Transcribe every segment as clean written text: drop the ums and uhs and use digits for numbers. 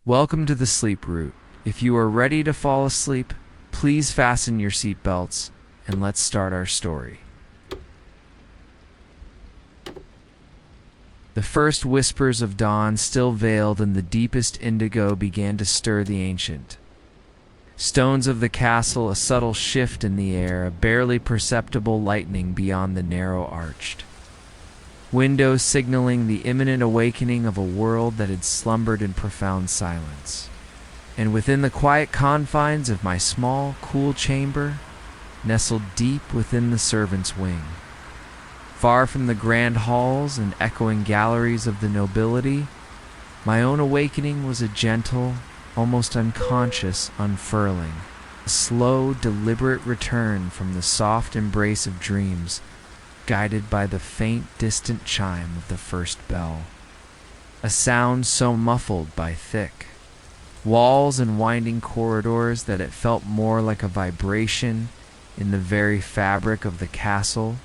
Welcome to the sleep route. If you are ready to fall asleep, please fasten your seatbelts and let's start our story. The first whispers of dawn, still veiled in the deepest indigo, began to stir the ancient stones of the castle, a subtle shift in the air, a barely perceptible lightening beyond the narrow arched windows, signaling the imminent awakening of a world that had slumbered in profound silence. And within the quiet confines of my small, cool chamber, nestled deep within the servants' wing, far from the grand halls and echoing galleries of the nobility, my own awakening was a gentle, almost unconscious unfurling, a slow, deliberate return from the soft embrace of dreams, guided by the faint, distant chime of the first bell, a sound so muffled by thick walls and winding corridors that it felt more like a vibration in the very fabric of the castle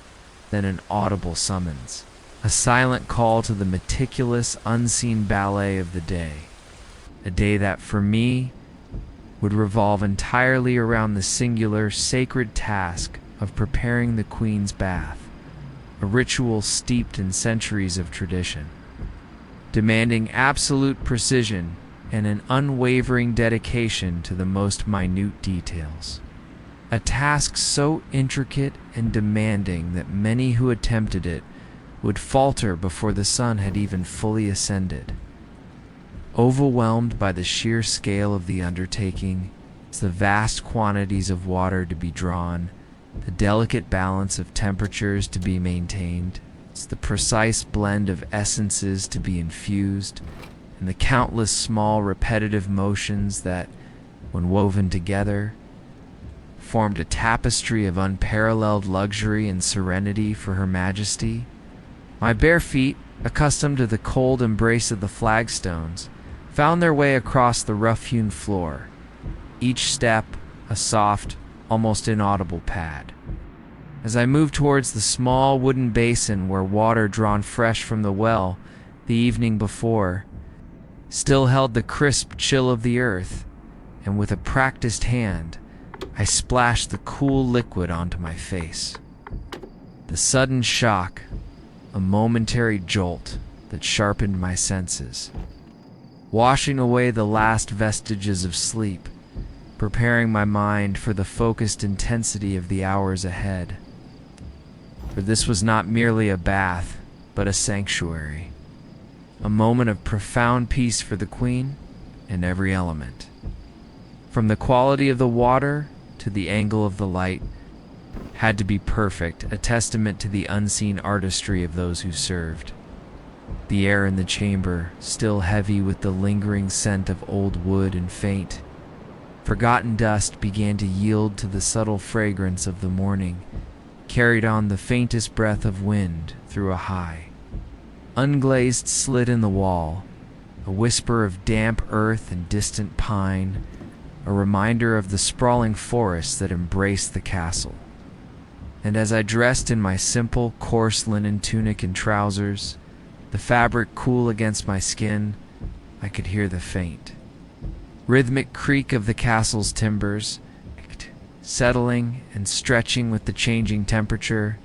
than an audible summons, a silent call to the meticulous, unseen ballet of the day, a day that for me would revolve entirely around the singular, sacred task of preparing the Queen's bath, a ritual steeped in centuries of tradition, demanding absolute precision and an unwavering dedication to the most minute details. A task so intricate and demanding that many who attempted it would falter before the sun had even fully ascended. Overwhelmed by the sheer scale of the undertaking, the vast quantities of water to be drawn, the delicate balance of temperatures to be maintained, the precise blend of essences to be infused, and the countless small repetitive motions that, when woven together, formed a tapestry of unparalleled luxury and serenity for Her Majesty. My bare feet, accustomed to the cold embrace of the flagstones, found their way across the rough-hewn floor, each step a soft, almost inaudible pad. As I moved towards the small wooden basin where water drawn fresh from the well the evening before still held the crisp chill of the earth, and with a practiced hand, I splashed the cool liquid onto my face. The sudden shock, a momentary jolt that sharpened my senses, washing away the last vestiges of sleep, preparing my mind for the focused intensity of the hours ahead. For this was not merely a bath, but a sanctuary, a moment of profound peace for the Queen and every element. From the quality of the water to the angle of the light had to be perfect, a testament to the unseen artistry of those who served. The air in the chamber, still heavy with the lingering scent of old wood and faint, forgotten dust, began to yield to the subtle fragrance of the morning, carried on the faintest breath of wind through a high, unglazed slit in the wall, a whisper of damp earth and distant pine, a reminder of the sprawling forests that embraced the castle. And as I dressed in my simple, coarse linen tunic and trousers, the fabric cool against my skin, I could hear the faint, rhythmic creak of the castle's timbers, settling and stretching with the changing temperature,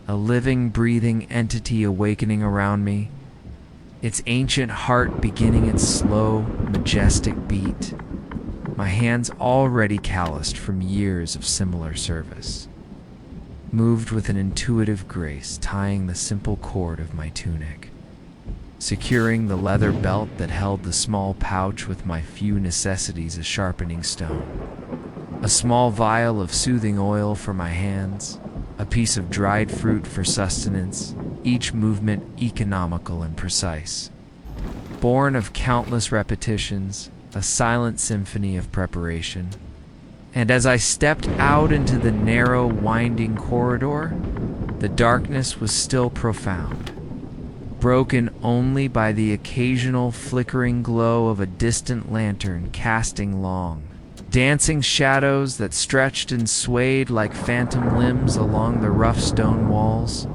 a living, breathing entity awakening around me, its ancient heart beginning its slow, majestic beat, my hands already calloused from years of similar service, moved with an intuitive grace, tying the simple cord of my tunic, securing the leather belt that held the small pouch with my few necessities, a sharpening stone, a small vial of soothing oil for my hands, a piece of dried fruit for sustenance, each movement economical and precise. Born of countless repetitions, a silent symphony of preparation. And as I stepped out into the narrow, winding corridor, the darkness was still profound, broken only by the occasional flickering glow of a distant lantern casting long, dancing shadows that stretched and swayed like phantom limbs along the rough stone walls.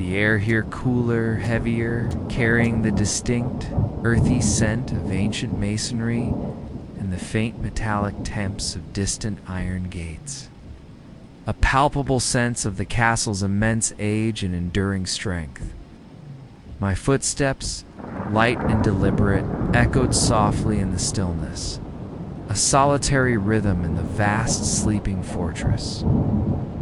The air here cooler, heavier, carrying the distinct, earthy scent of ancient masonry and the faint metallic temps of distant iron gates. A palpable sense of the castle's immense age and enduring strength. My footsteps, light and deliberate, echoed softly in the stillness, a solitary rhythm in the vast sleeping fortress.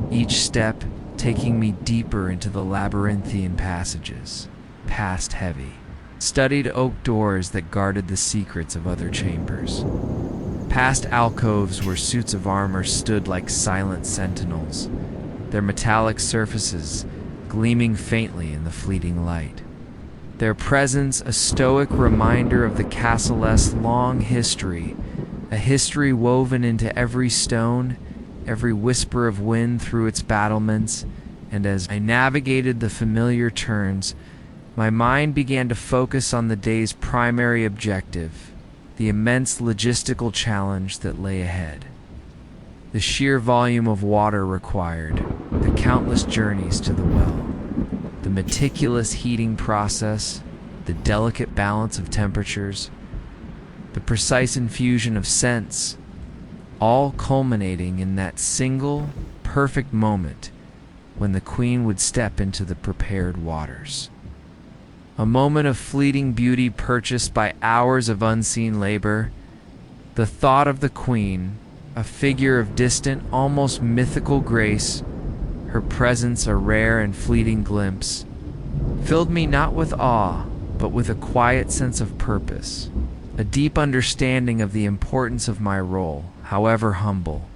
Each step taking me deeper into the labyrinthine passages, past heavy, studied oak doors that guarded the secrets of other chambers, past alcoves where suits of armor stood like silent sentinels, their metallic surfaces gleaming faintly in the fleeting light. Their presence a stoic reminder of the castle's long history, a history woven into every stone, every whisper of wind through its battlements, and as I navigated the familiar turns, my mind began to focus on the day's primary objective, the immense logistical challenge that lay ahead. The sheer volume of water required, the countless journeys to the well, the meticulous heating process, the delicate balance of temperatures, the precise infusion of scents, all culminating in that single, perfect moment when the queen would step into the prepared waters. A moment of fleeting beauty purchased by hours of unseen labor. The thought of the queen, a figure of distant, almost mythical grace, her presence a rare and fleeting glimpse, filled me not with awe, but with a quiet sense of purpose, a deep understanding of the importance of my role, however humble,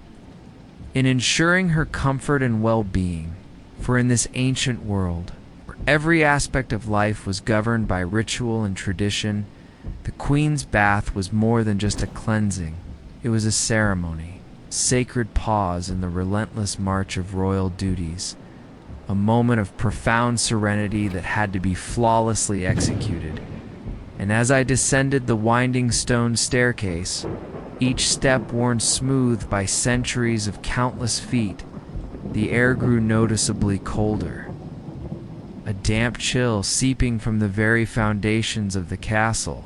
in ensuring her comfort and well-being. For in this ancient world, where every aspect of life was governed by ritual and tradition, the queen's bath was more than just a cleansing. It was a ceremony, sacred pause in the relentless march of royal duties, a moment of profound serenity that had to be flawlessly executed. And as I descended the winding stone staircase, each step worn smooth by centuries of countless feet, the air grew noticeably colder. A damp chill seeping from the very foundations of the castle,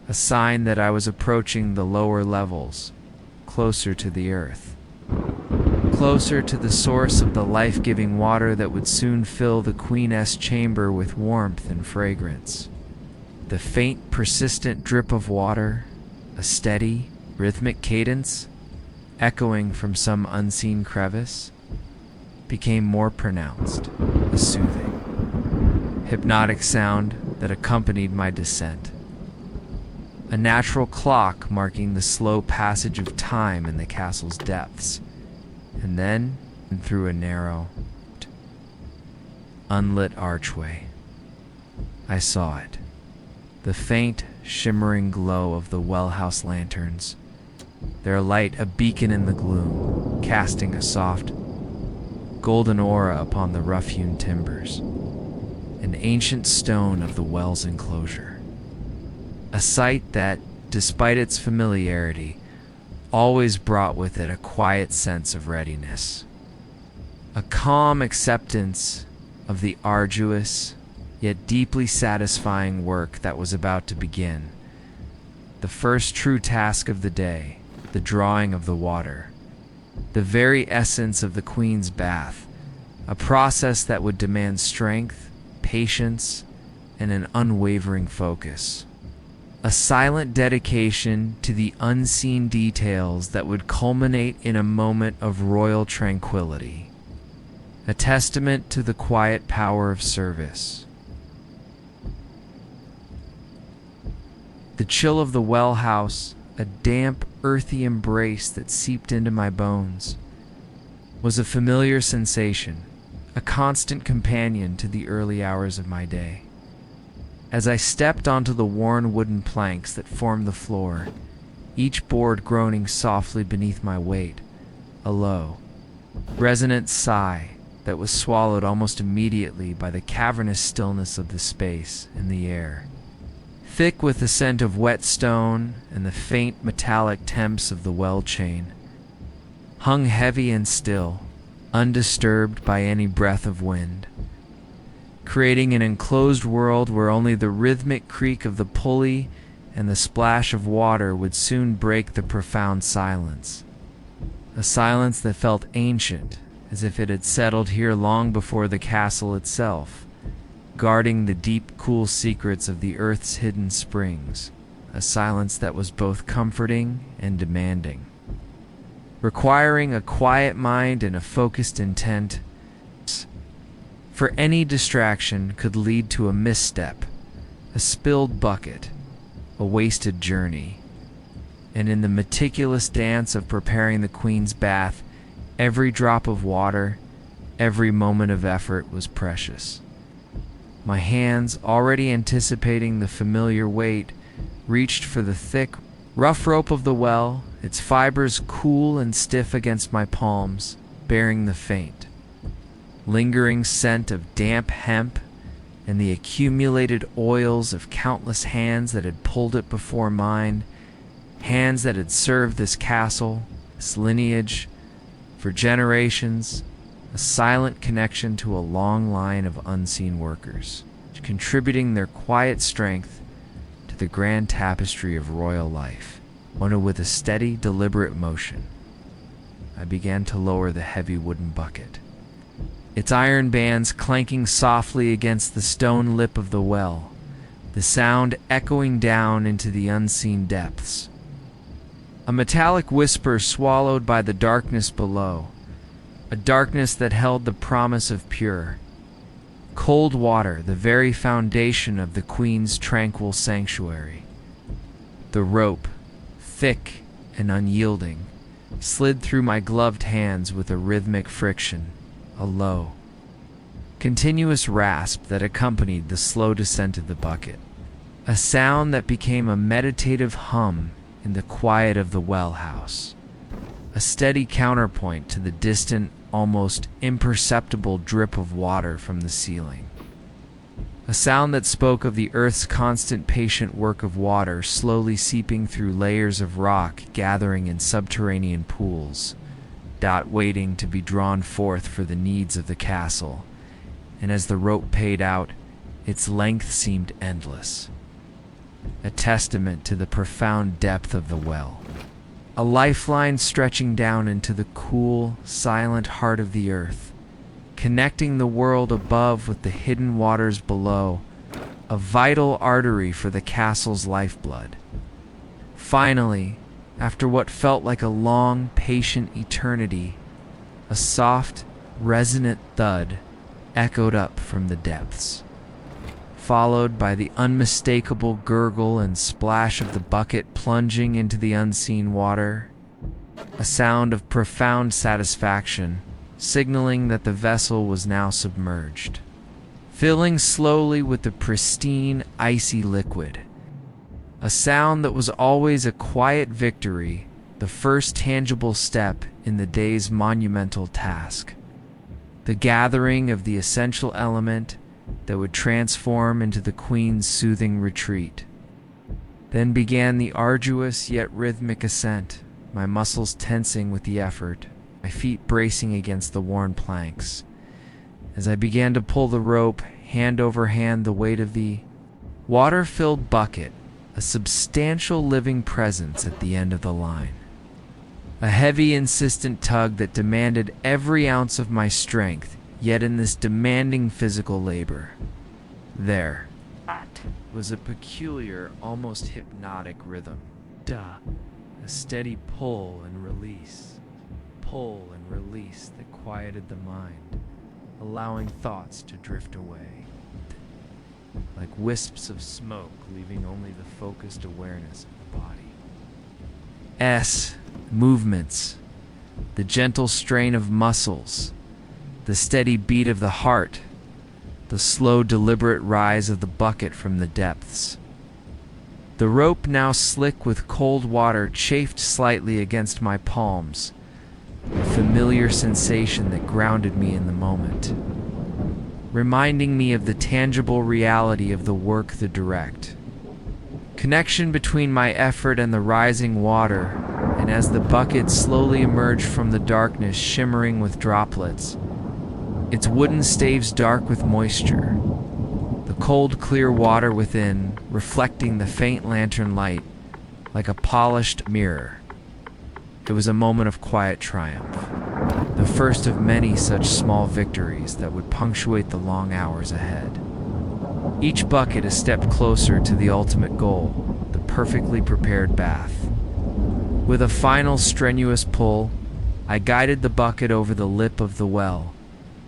a sign that I was approaching the lower levels, closer to the earth, closer to the source of the life-giving water that would soon fill the Queen's chamber with warmth and fragrance. The faint, persistent drip of water, a steady, rhythmic cadence, echoing from some unseen crevice, became more pronounced, a soothing, hypnotic sound that accompanied my descent. A natural clock marking the slow passage of time in the castle's depths. And then, through a narrow, unlit archway, I saw it. The faint, shimmering glow of the well-house lanterns, their light a beacon in the gloom, casting a soft, golden aura upon the rough-hewn timbers, an ancient stone of the well's enclosure. A sight that, despite its familiarity, always brought with it a quiet sense of readiness, a calm acceptance of the arduous, yet deeply satisfying work that was about to begin. The first true task of the day, the drawing of the water, the very essence of the Queen's bath, a process that would demand strength, patience, and an unwavering focus. A silent dedication to the unseen details that would culminate in a moment of royal tranquility. A testament to the quiet power of service. The chill of the well house, a damp, earthy embrace that seeped into my bones, was a familiar sensation, a constant companion to the early hours of my day. As I stepped onto the worn wooden planks that formed the floor, each board groaning softly beneath my weight, a low, resonant sigh that was swallowed almost immediately by the cavernous stillness of the space and the air, thick with the scent of wet stone and the faint metallic temps of the well chain, hung heavy and still, undisturbed by any breath of wind. creating an enclosed world where only the rhythmic creak of the pulley and the splash of water would soon break the profound silence. A silence that felt ancient, as if it had settled here long before the castle itself, guarding the deep, cool secrets of the earth's hidden springs. A silence that was both comforting and demanding, requiring a quiet mind and a focused intent. For any distraction could lead to a misstep, a spilled bucket, a wasted journey. And in the meticulous dance of preparing the queen's bath, every drop of water, every moment of effort was precious. My hands, already anticipating the familiar weight, reached for the thick, rough rope of the well, its fibers cool and stiff against my palms, bearing the faint, lingering scent of damp hemp and the accumulated oils of countless hands that had pulled it before mine, hands that had served this castle, this lineage, for generations, a silent connection to a long line of unseen workers, contributing their quiet strength to the grand tapestry of royal life. When with a steady, deliberate motion, I began to lower the heavy wooden bucket, its iron bands clanking softly against the stone lip of the well, the sound echoing down into the unseen depths. A metallic whisper swallowed by the darkness below, a darkness that held the promise of pure, cold water, the very foundation of the queen's tranquil sanctuary. The rope, thick and unyielding, slid through my gloved hands with a rhythmic friction, a low, continuous rasp that accompanied the slow descent of the bucket, a sound that became a meditative hum in the quiet of the well house, a steady counterpoint to the distant, almost imperceptible drip of water from the ceiling. A sound that spoke of the earth's constant patient work of water slowly seeping through layers of rock gathering in subterranean pools, waiting to be drawn forth for the needs of the castle, and as the rope paid out, its length seemed endless, a testament to the profound depth of the well, a lifeline stretching down into the cool, silent heart of the earth, connecting the world above with the hidden waters below, a vital artery for the castle's lifeblood. Finally, after what felt like a long, patient eternity, a soft, resonant thud echoed up from the depths, followed by the unmistakable gurgle and splash of the bucket plunging into the unseen water, a sound of profound satisfaction, signaling that the vessel was now submerged, filling slowly with the pristine, icy liquid. A sound that was always a quiet victory, the first tangible step in the day's monumental task, the gathering of the essential element that would transform into the queen's soothing retreat. Then began the arduous yet rhythmic ascent, my muscles tensing with the effort, my feet bracing against the worn planks. As I began to pull the rope, hand over hand, the weight of the water-filled bucket, a substantial living presence at the end of the line. A heavy, insistent tug that demanded every ounce of my strength, yet in this demanding physical labor, there was a peculiar, almost hypnotic rhythm. A steady pull and release that quieted the mind, allowing thoughts to drift away, like wisps of smoke, leaving only the focused awareness of the body. Movements, the gentle strain of muscles, the steady beat of the heart, the slow, deliberate rise of the bucket from the depths. The rope, now slick with cold water, chafed slightly against my palms, a familiar sensation that grounded me in the moment, reminding me of the tangible reality of the work, the direct connection between my effort and the rising water. And as the bucket slowly emerged from the darkness, shimmering with droplets, its wooden staves dark with moisture, the cold, clear water within reflecting the faint lantern light like a polished mirror. It was a moment of quiet triumph, the first of many such small victories that would punctuate the long hours ahead. Each bucket a step closer to the ultimate goal, the perfectly prepared bath. With a final strenuous pull, I guided the bucket over the lip of the well,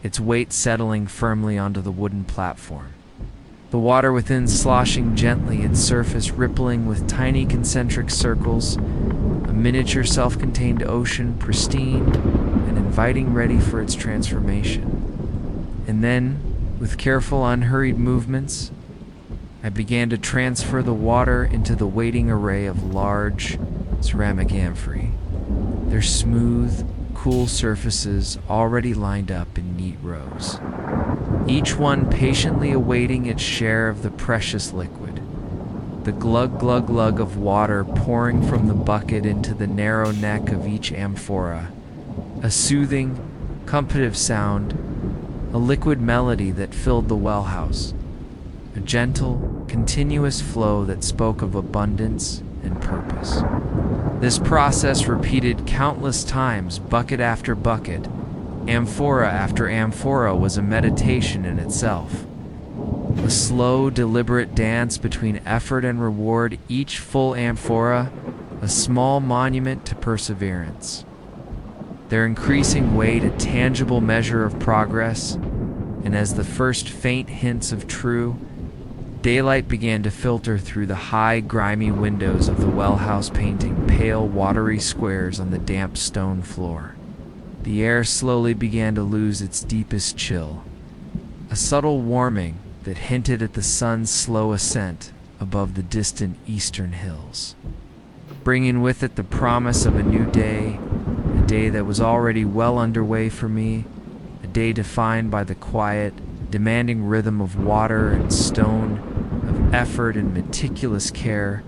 its weight settling firmly onto the wooden platform. The water within sloshing gently, its surface rippling with tiny concentric circles, a miniature self-contained ocean, pristine and inviting, ready for its transformation. And then, with careful, unhurried movements, I began to transfer the water into the waiting array of large ceramic amphorae, their smooth, cool surfaces already lined up in neat rows, each one patiently awaiting its share of the precious liquid. The glug glug glug of water pouring from the bucket into the narrow neck of each amphora, a soothing, comfortive sound, a liquid melody that filled the well house, a gentle, continuous flow that spoke of abundance and purpose. This process repeated countless times, bucket after bucket, amphora after amphora, was a meditation in itself. A slow, deliberate dance between effort and reward, each full amphora a small monument to perseverance. Their increasing weight a tangible measure of progress, and as the first faint hints of true, daylight began to filter through the high, grimy windows of the well house, painting pale, watery squares on the damp stone floor. The air slowly began to lose its deepest chill, a subtle warming that hinted at the sun's slow ascent above the distant eastern hills, bringing with it the promise of a new day, a day that was already well underway for me, a day defined by the quiet, demanding rhythm of water and stone, of effort and meticulous care,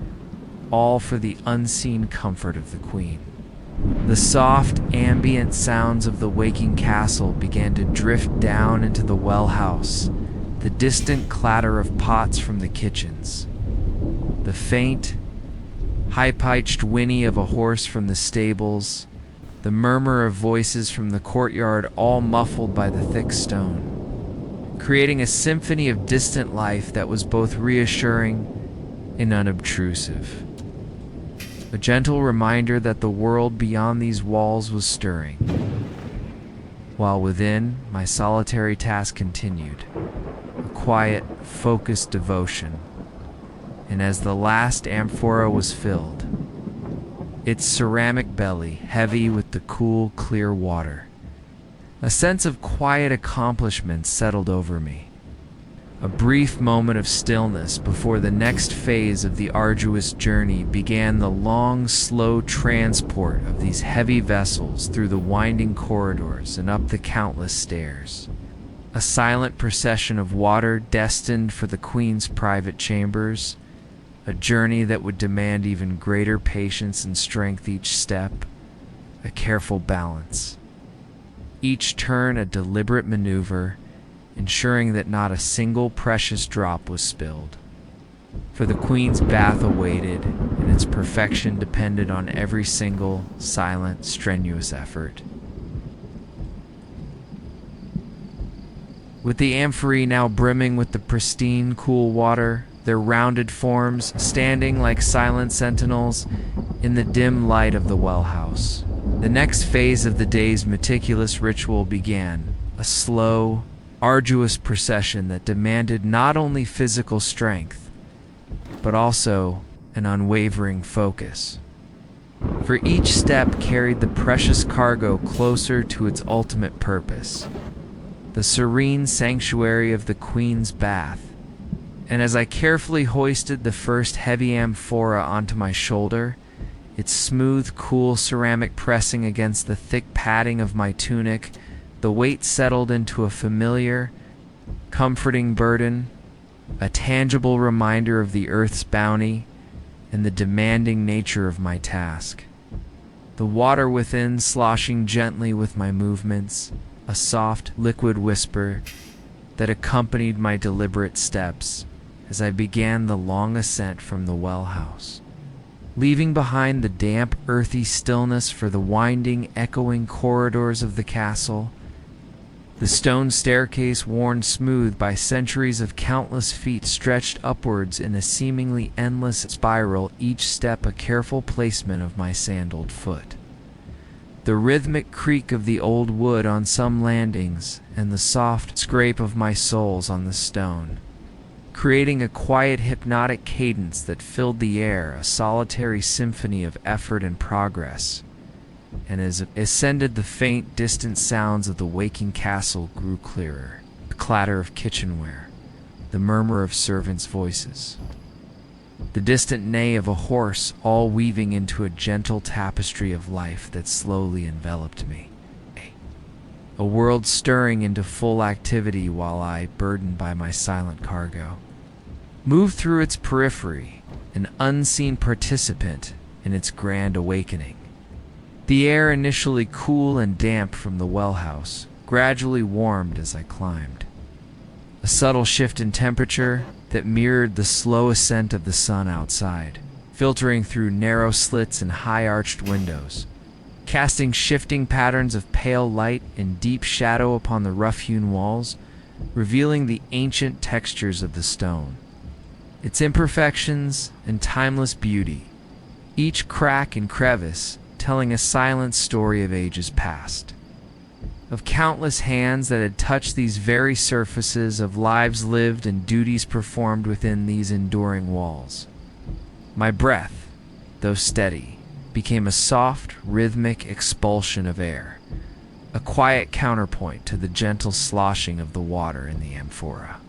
all for the unseen comfort of the Queen. The soft, ambient sounds of the waking castle began to drift down into the well house, the distant clatter of pots from the kitchens, the faint, high-pitched whinny of a horse from the stables, the murmur of voices from the courtyard, all muffled by the thick stone, creating a symphony of distant life that was both reassuring and unobtrusive. A gentle reminder that the world beyond these walls was stirring, while within, my solitary task continued, a quiet, focused devotion. And as the last amphora was filled, its ceramic belly heavy with the cool, clear water, a sense of quiet accomplishment settled over me. A brief moment of stillness before the next phase of the arduous journey began, the long, slow transport of these heavy vessels through the winding corridors and up the countless stairs. A silent procession of water destined for the Queen's private chambers, a journey that would demand even greater patience and strength each step, a careful balance. Each turn a deliberate maneuver, ensuring that not a single precious drop was spilled. For the Queen's bath awaited, and its perfection depended on every single, silent, strenuous effort. With the amphorae now brimming with the pristine, cool water, their rounded forms standing like silent sentinels in the dim light of the well house, the next phase of the day's meticulous ritual began, a slow, arduous procession that demanded not only physical strength, but also an unwavering focus. For each step carried the precious cargo closer to its ultimate purpose, the serene sanctuary of the Queen's bath. And as I carefully hoisted the first heavy amphora onto my shoulder, its smooth, cool ceramic pressing against the thick padding of my tunic, the weight settled into a familiar, comforting burden, a tangible reminder of the earth's bounty and the demanding nature of my task. The water within sloshing gently with my movements, a soft, liquid whisper that accompanied my deliberate steps as I began the long ascent from the well house, leaving behind the damp, earthy stillness for the winding, echoing corridors of the castle. The stone staircase, worn smooth by centuries of countless feet, stretched upwards in a seemingly endless spiral, each step a careful placement of my sandaled foot. The rhythmic creak of the old wood on some landings, and the soft scrape of my soles on the stone, creating a quiet, hypnotic cadence that filled the air, a solitary symphony of effort and progress. And as it ascended, the faint, distant sounds of the waking castle grew clearer. The clatter of kitchenware, the murmur of servants' voices, the distant neigh of a horse, all weaving into a gentle tapestry of life that slowly enveloped me. A world stirring into full activity while I, burdened by my silent cargo, moved through its periphery, an unseen participant in its grand awakening. The air, initially cool and damp from the well house, gradually warmed as I climbed. A subtle shift in temperature that mirrored the slow ascent of the sun outside, filtering through narrow slits and high-arched windows, casting shifting patterns of pale light and deep shadow upon the rough-hewn walls, revealing the ancient textures of the stone, its imperfections and timeless beauty, each crack and crevice telling a silent story of ages past, of countless hands that had touched these very surfaces, of lives lived and duties performed within these enduring walls. My breath, though steady, became a soft, rhythmic expulsion of air, a quiet counterpoint to the gentle sloshing of the water in the amphora.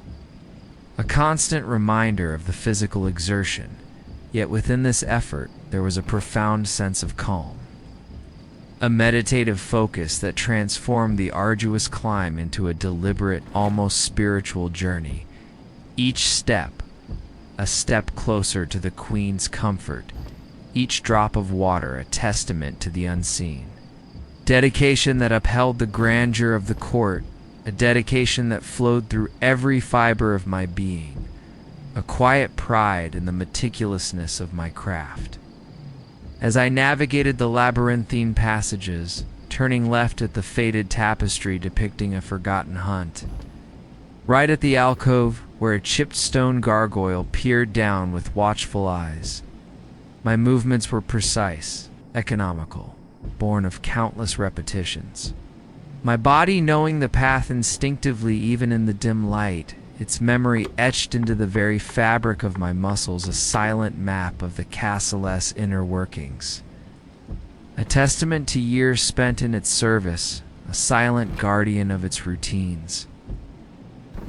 A constant reminder of the physical exertion, yet within this effort there was a profound sense of calm, a meditative focus that transformed the arduous climb into a deliberate, almost spiritual journey, each step a step closer to the Queen's comfort, each drop of water a testament to the unseen. Dedication that upheld the grandeur of the court, a dedication that flowed through every fiber of my being, a quiet pride in the meticulousness of my craft. As I navigated the labyrinthine passages, turning left at the faded tapestry depicting a forgotten hunt, right at the alcove where a chipped stone gargoyle peered down with watchful eyes, my movements were precise, economical, born of countless repetitions. My body knowing the path instinctively even in the dim light, its memory etched into the very fabric of my muscles, a silent map of the castle's inner workings. A testament to years spent in its service, a silent guardian of its routines.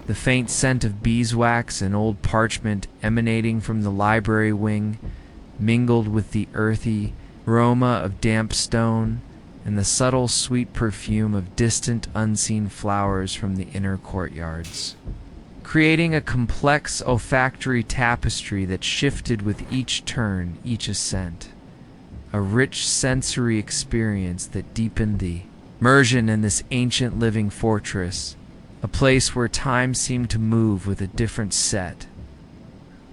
The faint scent of beeswax and old parchment emanating from the library wing mingled with the earthy aroma of damp stone and the subtle sweet perfume of distant unseen flowers from the inner courtyards, creating a complex olfactory tapestry that shifted with each turn, each ascent, a rich sensory experience that deepened the immersion in this ancient living fortress, a place where time seemed to move with a different set,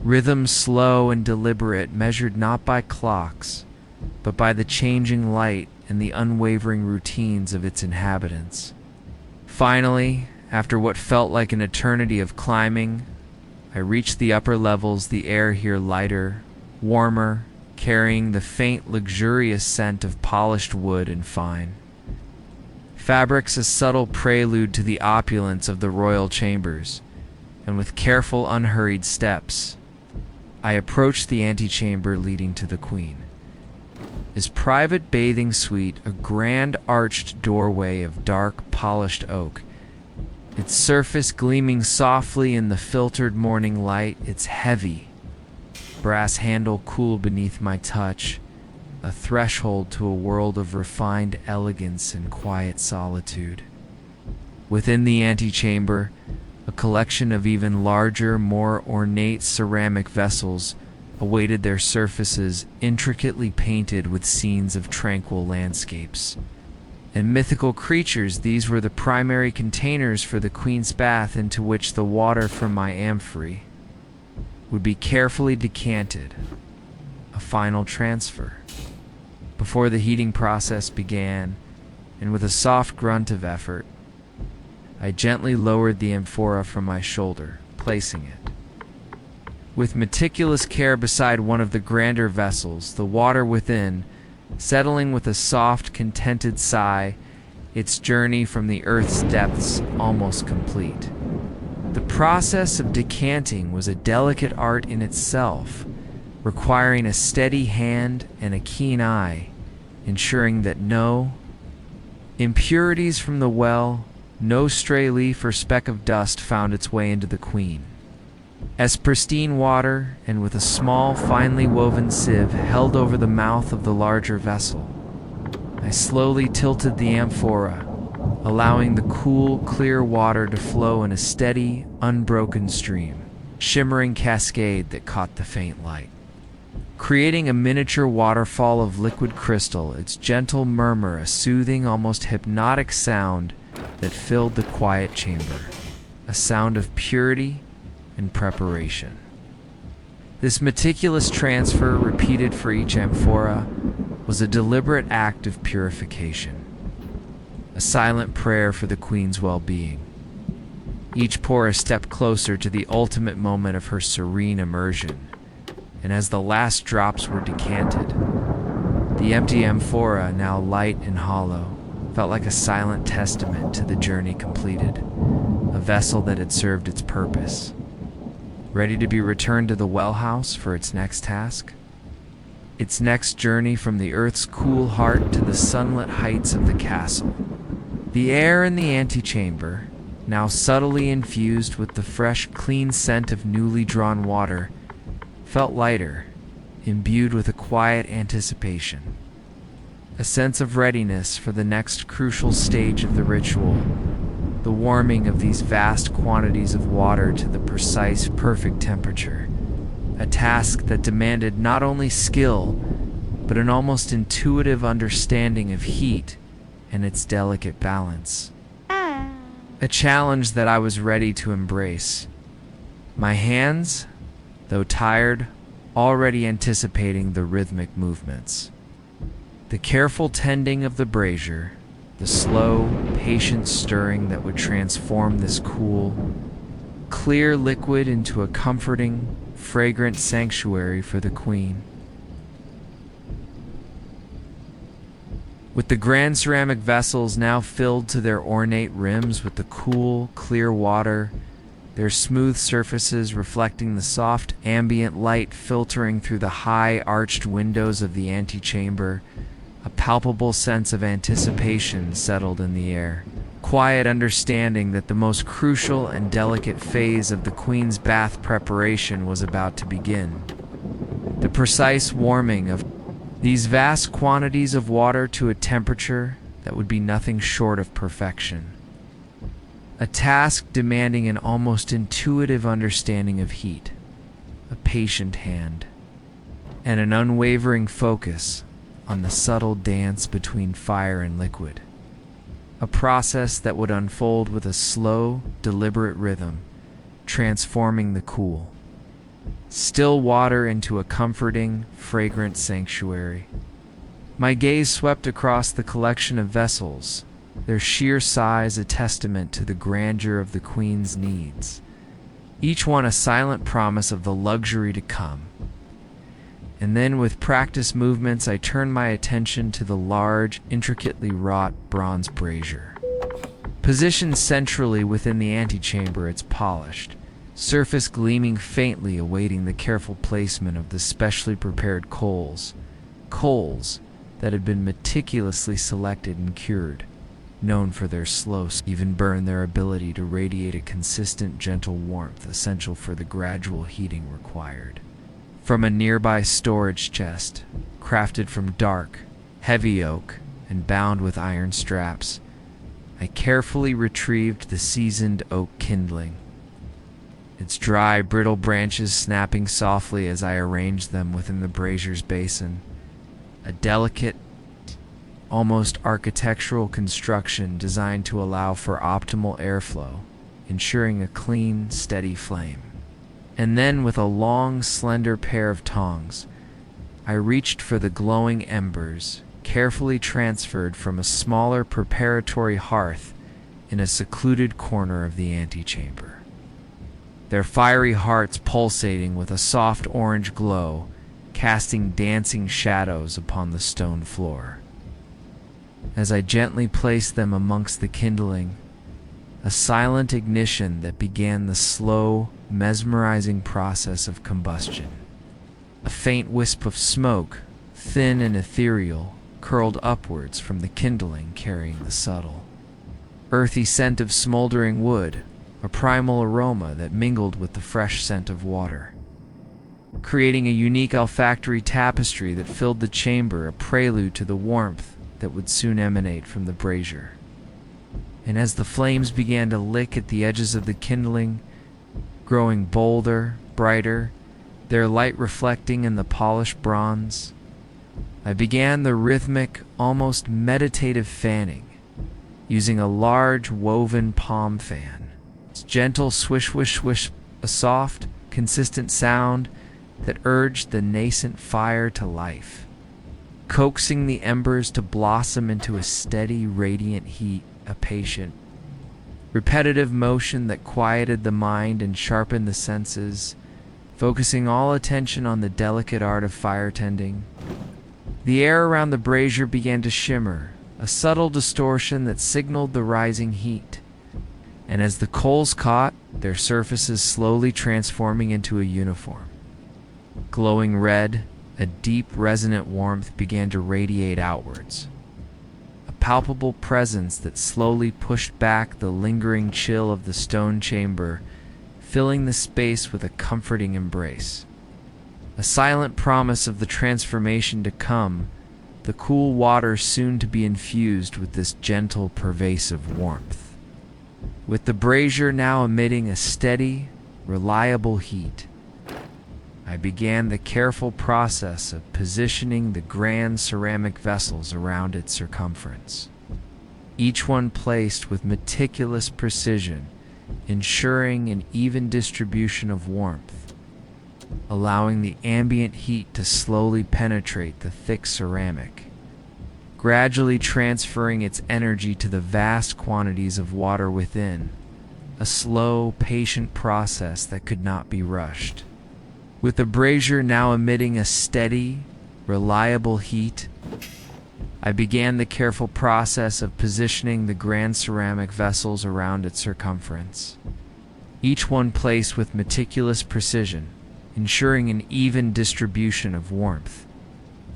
rhythm slow and deliberate, measured not by clocks, but by the changing light and the unwavering routines of its inhabitants. Finally, after what felt like an eternity of climbing, I reached the upper levels, the air here lighter, warmer, carrying the faint, luxurious scent of polished wood and fine fabrics, a subtle prelude to the opulence of the royal chambers, and with careful, unhurried steps, I approached the antechamber leading to the Queen. His private bathing suite, a grand arched doorway of dark, polished oak, its surface gleaming softly in the filtered morning light, its heavy brass handle cool beneath my touch, a threshold to a world of refined elegance and quiet solitude. Within the antechamber, a collection of even larger, more ornate ceramic vessels awaited their surfaces intricately painted with scenes of tranquil landscapes, and mythical creatures, these were the primary containers for the queen's bath into which the water from my amphory would be carefully decanted, a final transfer. Before the heating process began, and with a soft grunt of effort, I gently lowered the amphora from my shoulder, placing it with meticulous care beside one of the grander vessels, the water within settling with a soft, contented sigh, its journey from the earth's depths almost complete. The process of decanting was a delicate art in itself, requiring a steady hand and a keen eye, ensuring that no impurities from the well, no stray leaf or speck of dust found its way into the queen. As pristine water, and with a small, finely woven sieve held over the mouth of the larger vessel, I slowly tilted the amphora, allowing the cool, clear water to flow in a steady, unbroken stream, shimmering cascade that caught the faint light. Creating a miniature waterfall of liquid crystal, its gentle murmur a soothing, almost hypnotic sound that filled the quiet chamber, a sound of purity and preparation. This meticulous transfer, repeated for each amphora, was a deliberate act of purification, a silent prayer for the queen's well-being. Each pour a step closer to the ultimate moment of her serene immersion, and as the last drops were decanted, the empty amphora, now light and hollow, felt like a silent testament to the journey completed, a vessel that had served its purpose, ready to be returned to the well house for its next task, its next journey from the earth's cool heart to the sunlit heights of the castle. The air in the antechamber, now subtly infused with the fresh, clean scent of newly drawn water, felt lighter, imbued with a quiet anticipation, a sense of readiness for the next crucial stage of the ritual, the warming of these vast quantities of water to the precise, perfect temperature, a task that demanded not only skill, but an almost intuitive understanding of heat and its delicate balance. A challenge that I was ready to embrace. My hands, though tired, already anticipating the rhythmic movements. The careful tending of the brazier, the slow, patient stirring that would transform this cool, clear liquid into a comforting, fragrant sanctuary for the queen. With the grand ceramic vessels now filled to their ornate rims with the cool, clear water, their smooth surfaces reflecting the soft ambient light filtering through the high arched windows of the antechamber, a palpable sense of anticipation settled in the air. Quiet understanding that the most crucial and delicate phase of the queen's bath preparation was about to begin. The precise warming of these vast quantities of water to a temperature that would be nothing short of perfection. A task demanding an almost intuitive understanding of heat, a patient hand, and an unwavering focus on the subtle dance between fire and liquid. A process that would unfold with a slow, deliberate rhythm, transforming the cool, still water into a comforting, fragrant sanctuary. My gaze swept across the collection of vessels, their sheer size a testament to the grandeur of the queen's needs, each one a silent promise of the luxury to come. And then with practiced movements I turned my attention to the large, intricately wrought bronze brazier. Positioned centrally within the antechamber, it's polished, surface gleaming faintly awaiting the careful placement of the specially prepared coals that had been meticulously selected and cured, known for their slow, even burn, their ability to radiate a consistent, gentle warmth essential for the gradual heating required. From a nearby storage chest, crafted from dark, heavy oak and bound with iron straps, I carefully retrieved the seasoned oak kindling, its dry, brittle branches snapping softly as I arranged them within the brazier's basin, a delicate almost architectural construction designed to allow for optimal airflow, ensuring a clean, steady flame. And then, with a long, slender pair of tongs, I reached for the glowing embers, carefully transferred from a smaller preparatory hearth in a secluded corner of the antechamber. Their fiery hearts pulsating with a soft orange glow, casting dancing shadows upon the stone floor. As I gently placed them amongst the kindling, a silent ignition that began the slow, mesmerizing process of combustion. A faint wisp of smoke, thin and ethereal, curled upwards from the kindling, carrying the subtle, earthy scent of smoldering wood, a primal aroma that mingled with the fresh scent of water, creating a unique olfactory tapestry that filled the chamber, a prelude to the warmth that would soon emanate from the brazier. And as the flames began to lick at the edges of the kindling, growing bolder, brighter, their light reflecting in the polished bronze, I began the rhythmic, almost meditative fanning, using a large woven palm fan. Its gentle swish, swish, swish, a soft, consistent sound that urged the nascent fire to life, coaxing the embers to blossom into a steady, radiant heat, a patient, repetitive motion that quieted the mind and sharpened the senses, focusing all attention on the delicate art of fire tending. The air around the brazier began to shimmer, a subtle distortion that signaled the rising heat. And as the coals caught, their surfaces slowly transforming into a uniform. Glowing red, a deep resonant warmth began to radiate outwards. A palpable presence that slowly pushed back the lingering chill of the stone chamber, filling the space with a comforting embrace. A silent promise of the transformation to come, the cool water soon to be infused with this gentle, pervasive warmth. With the brazier now emitting a steady, reliable heat, I began the careful process of positioning the grand ceramic vessels around its circumference, each one placed with meticulous precision, ensuring an even distribution of warmth, allowing the ambient heat to slowly penetrate the thick ceramic, gradually transferring its energy to the vast quantities of water within, a slow, patient process that could not be rushed. With the brazier now emitting a steady, reliable heat, I began the careful process of positioning the grand ceramic vessels around its circumference, each one placed with meticulous precision, ensuring an even distribution of warmth,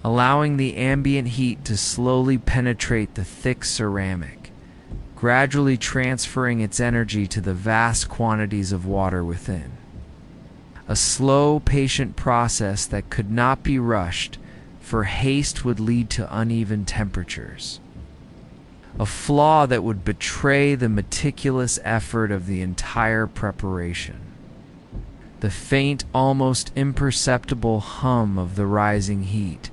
allowing the ambient heat to slowly penetrate the thick ceramic, gradually transferring its energy to the vast quantities of water within. A slow, patient process that could not be rushed, for haste would lead to uneven temperatures, a flaw that would betray the meticulous effort of the entire preparation. The faint, almost imperceptible hum of the rising heat,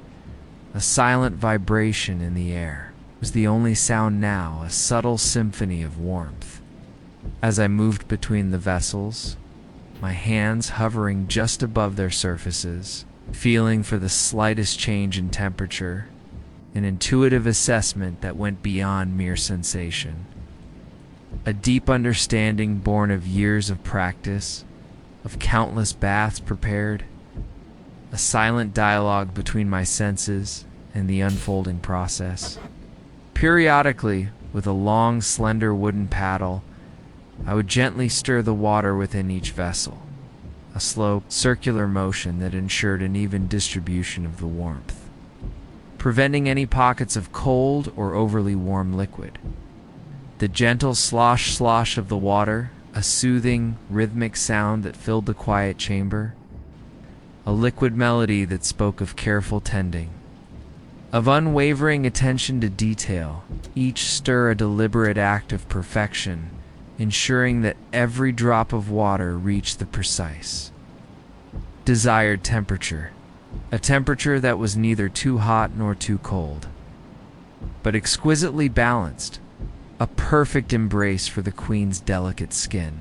a silent vibration in the air, was the only sound now, a subtle symphony of warmth. As I moved between the vessels, my hands hovering just above their surfaces, feeling for the slightest change in temperature, an intuitive assessment that went beyond mere sensation. A deep understanding born of years of practice, of countless baths prepared, a silent dialogue between my senses and the unfolding process. Periodically, with a long, slender wooden paddle, I would gently stir the water within each vessel, a slow, circular motion that ensured an even distribution of the warmth, preventing any pockets of cold or overly warm liquid. The gentle slosh-slosh of the water, a soothing, rhythmic sound that filled the quiet chamber, a liquid melody that spoke of careful tending, of unwavering attention to detail, each stir a deliberate act of perfection, ensuring that every drop of water reached the precise, desired temperature, a temperature that was neither too hot nor too cold. but exquisitely balanced, a perfect embrace for the queen's delicate skin.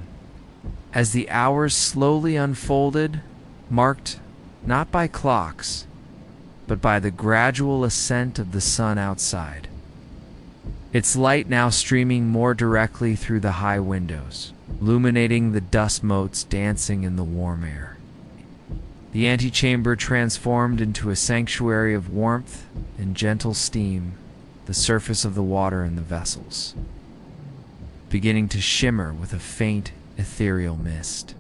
As the hours slowly unfolded, marked not by clocks, but by the gradual ascent of the sun outside, its light now streaming more directly through the high windows, illuminating the dust motes dancing in the warm air. The antechamber transformed into a sanctuary of warmth and gentle steam, the surface of the water in the vessels beginning to shimmer with a faint, ethereal mist.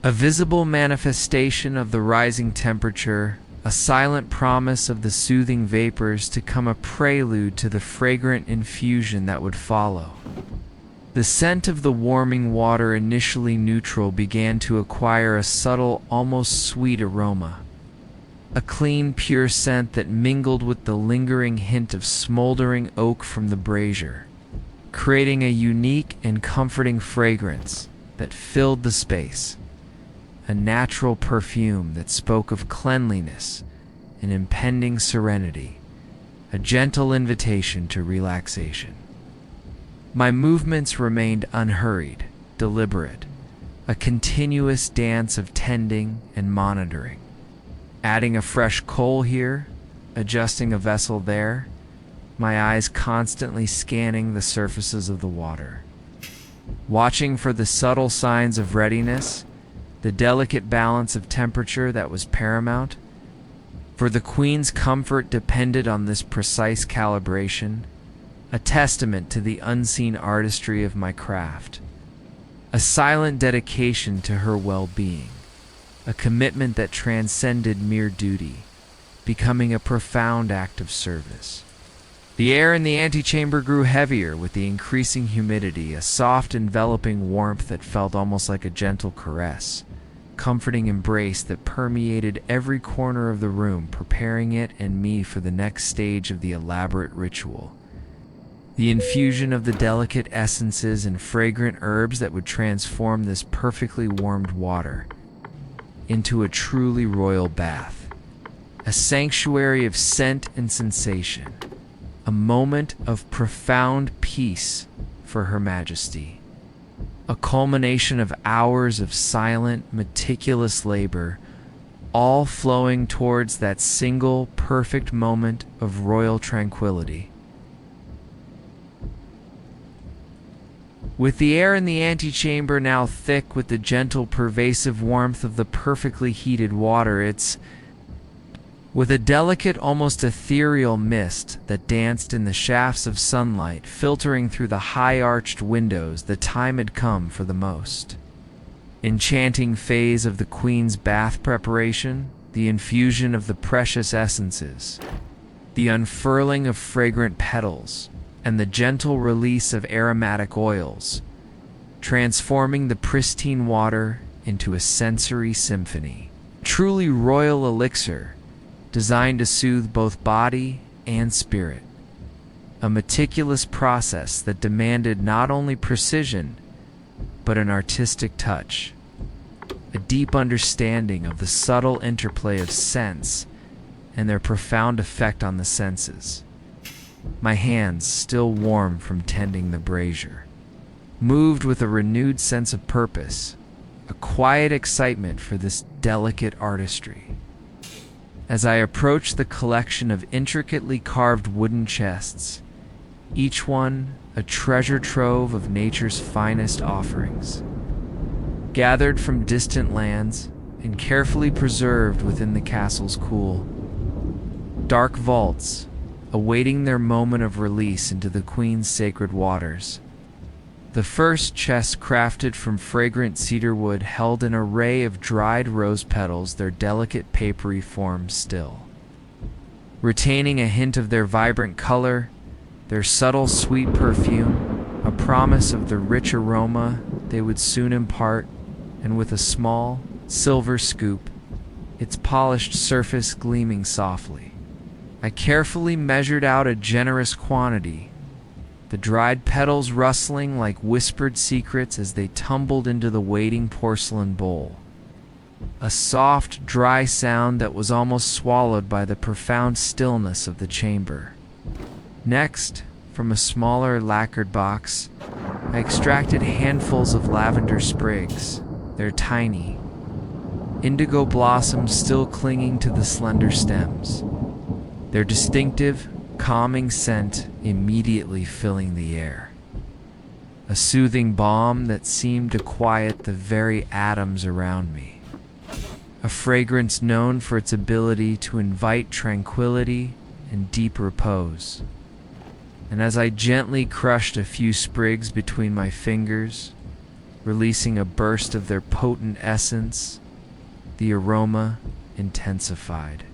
A visible manifestation of the rising temperature, a silent promise of the soothing vapors to come, a prelude to the fragrant infusion that would follow. The scent of the warming water, initially neutral, began to acquire a subtle, almost sweet aroma. A clean, pure scent that mingled with the lingering hint of smoldering oak from the brazier, creating a unique and comforting fragrance that filled the space. A natural perfume that spoke of cleanliness and impending serenity, a gentle invitation to relaxation. My movements remained unhurried, deliberate, a continuous dance of tending and monitoring. Adding a fresh coal here, adjusting a vessel there, my eyes constantly scanning the surfaces of the water. Watching for the subtle signs of readiness, the delicate balance of temperature that was paramount. For the queen's comfort depended on this precise calibration, a testament to the unseen artistry of my craft, a silent dedication to her well-being, a commitment that transcended mere duty, becoming a profound act of service. The air in the antechamber grew heavier with the increasing humidity, a soft enveloping warmth that felt almost like a gentle caress, comforting embrace that permeated every corner of the room, preparing it and me for the next stage of the elaborate ritual. The infusion of the delicate essences and fragrant herbs that would transform this perfectly warmed water into a truly royal bath, a sanctuary of scent and sensation, a moment of profound peace for Her Majesty, a culmination of hours of silent, meticulous labor, all flowing towards that single perfect moment of royal tranquility. With the air in the antechamber now thick with the gentle, pervasive warmth of the perfectly heated water, it's with a delicate, almost ethereal mist that danced in the shafts of sunlight filtering through the high-arched windows, the time had come for the most enchanting phase of the Queen's bath preparation, the infusion of the precious essences, the unfurling of fragrant petals, and the gentle release of aromatic oils, transforming the pristine water into a sensory symphony. Truly royal elixir, designed to soothe both body and spirit. A meticulous process that demanded not only precision, but an artistic touch. A deep understanding of the subtle interplay of sense and their profound effect on the senses. My hands, still warm from tending the brazier, moved with a renewed sense of purpose, a quiet excitement for this delicate artistry. As I approached the collection of intricately carved wooden chests, each one a treasure trove of nature's finest offerings, gathered from distant lands and carefully preserved within the castle's cool, dark vaults, awaiting their moment of release into the Queen's sacred waters. The first chest, crafted from fragrant cedar wood, held an array of dried rose petals, their delicate papery forms still, retaining a hint of their vibrant color, their subtle sweet perfume, a promise of the rich aroma they would soon impart, and with a small, silver scoop, its polished surface gleaming softly, I carefully measured out a generous quantity, the dried petals rustling like whispered secrets as they tumbled into the waiting porcelain bowl. A soft, dry sound that was almost swallowed by the profound stillness of the chamber. Next, from a smaller lacquered box, I extracted handfuls of lavender sprigs. They're tiny, indigo blossoms still clinging to the slender stems. Their distinctive, calming scent immediately filling the air. A soothing balm that seemed to quiet the very atoms around me. A fragrance known for its ability to invite tranquility and deep repose. And as I gently crushed a few sprigs between my fingers, releasing a burst of their potent essence, the aroma intensified.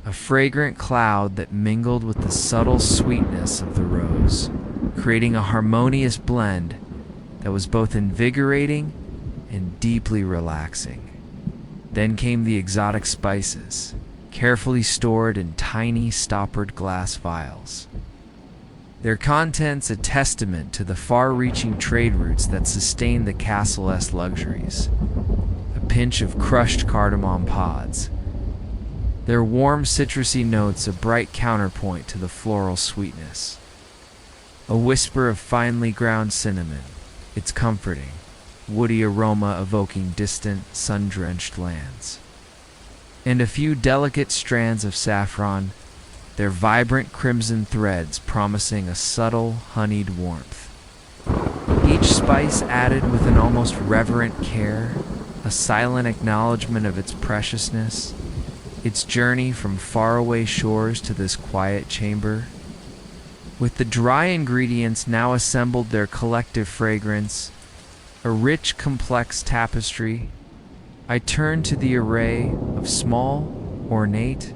A fragrant cloud that mingled with the subtle sweetness of the rose, creating a harmonious blend that was both invigorating and deeply relaxing. Then came the exotic spices, carefully stored in tiny stoppered glass vials. Their contents a testament to the far-reaching trade routes that sustain the castle-esque luxuries. A pinch of crushed cardamom pods. Their warm citrusy notes a bright counterpoint to the floral sweetness. A whisper of finely ground cinnamon, its comforting, woody aroma evoking distant, sun-drenched lands. And a few delicate strands of saffron, their vibrant crimson threads promising a subtle, honeyed warmth. Each spice added with an almost reverent care, a silent acknowledgement of its preciousness, its journey from faraway shores to this quiet chamber. With the dry ingredients now assembled their collective fragrance, a rich, complex tapestry, I turned to the array of small, ornate,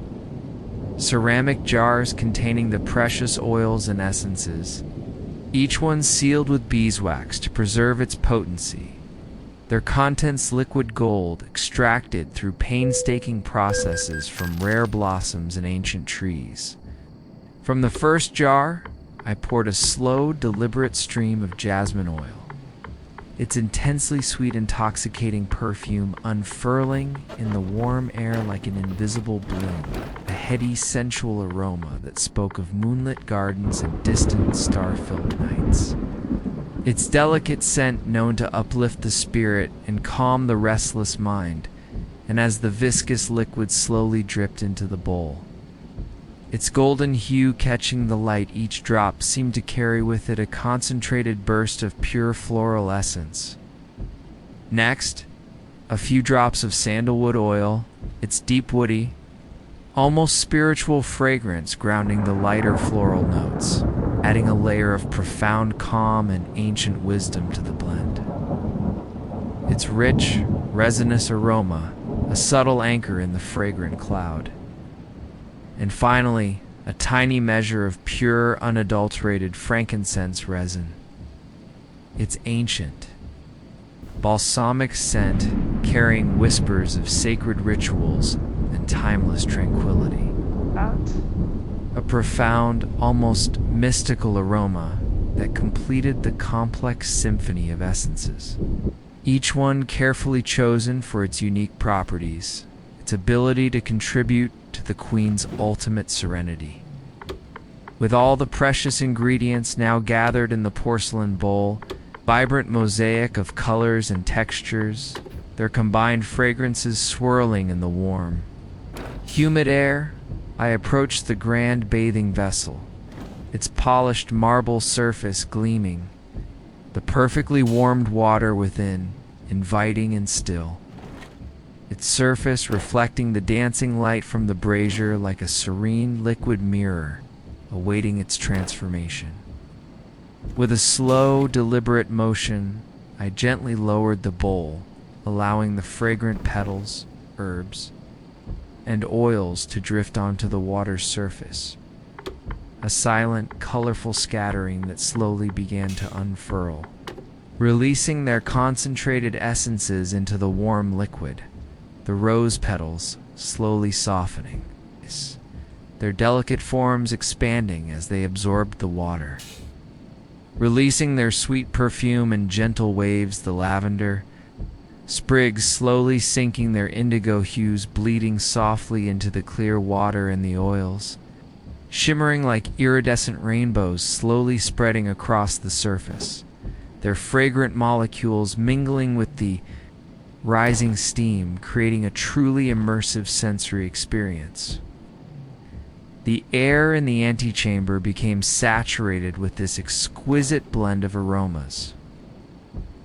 ceramic jars containing the precious oils and essences, each one sealed with beeswax to preserve its potency, their contents liquid gold extracted through painstaking processes from rare blossoms and ancient trees. From the first jar, I poured a slow, deliberate stream of jasmine oil, its intensely sweet, intoxicating perfume unfurling in the warm air like an invisible bloom, a heady, sensual aroma that spoke of moonlit gardens and distant, star-filled nights. Its delicate scent known to uplift the spirit and calm the restless mind, and as the viscous liquid slowly dripped into the bowl, its golden hue catching the light, each drop seemed to carry with it a concentrated burst of pure floral essence. Next, a few drops of sandalwood oil, its deep woody, almost spiritual fragrance grounding the lighter floral notes, adding a layer of profound calm and ancient wisdom to the blend. Its rich, resinous aroma, a subtle anchor in the fragrant cloud. And finally, a tiny measure of pure, unadulterated frankincense resin. Its ancient, balsamic scent carrying whispers of sacred rituals and timeless tranquility. A profound, almost mystical aroma that completed the complex symphony of essences. Each one carefully chosen for its unique properties, its ability to contribute to the Queen's ultimate serenity. With all the precious ingredients now gathered in the porcelain bowl, vibrant mosaic of colors and textures, their combined fragrances swirling in the warm, humid air, I approached the grand bathing vessel, its polished marble surface gleaming, the perfectly warmed water within, inviting and still. Its surface reflecting the dancing light from the brazier like a serene liquid mirror awaiting its transformation. With a slow, deliberate motion, I gently lowered the bowl, allowing the fragrant petals, herbs, and oils to drift onto the water's surface. A silent, colorful scattering that slowly began to unfurl, releasing their concentrated essences into the warm liquid. The rose petals slowly softening, their delicate forms expanding as they absorbed the water. Releasing their sweet perfume in gentle waves, the lavender sprigs slowly sinking their indigo hues, bleeding softly into the clear water and the oils. shimmering like iridescent rainbows slowly spreading across the surface, their fragrant molecules mingling with the rising steam, creating a truly immersive sensory experience. The air in the antechamber became saturated with this exquisite blend of aromas.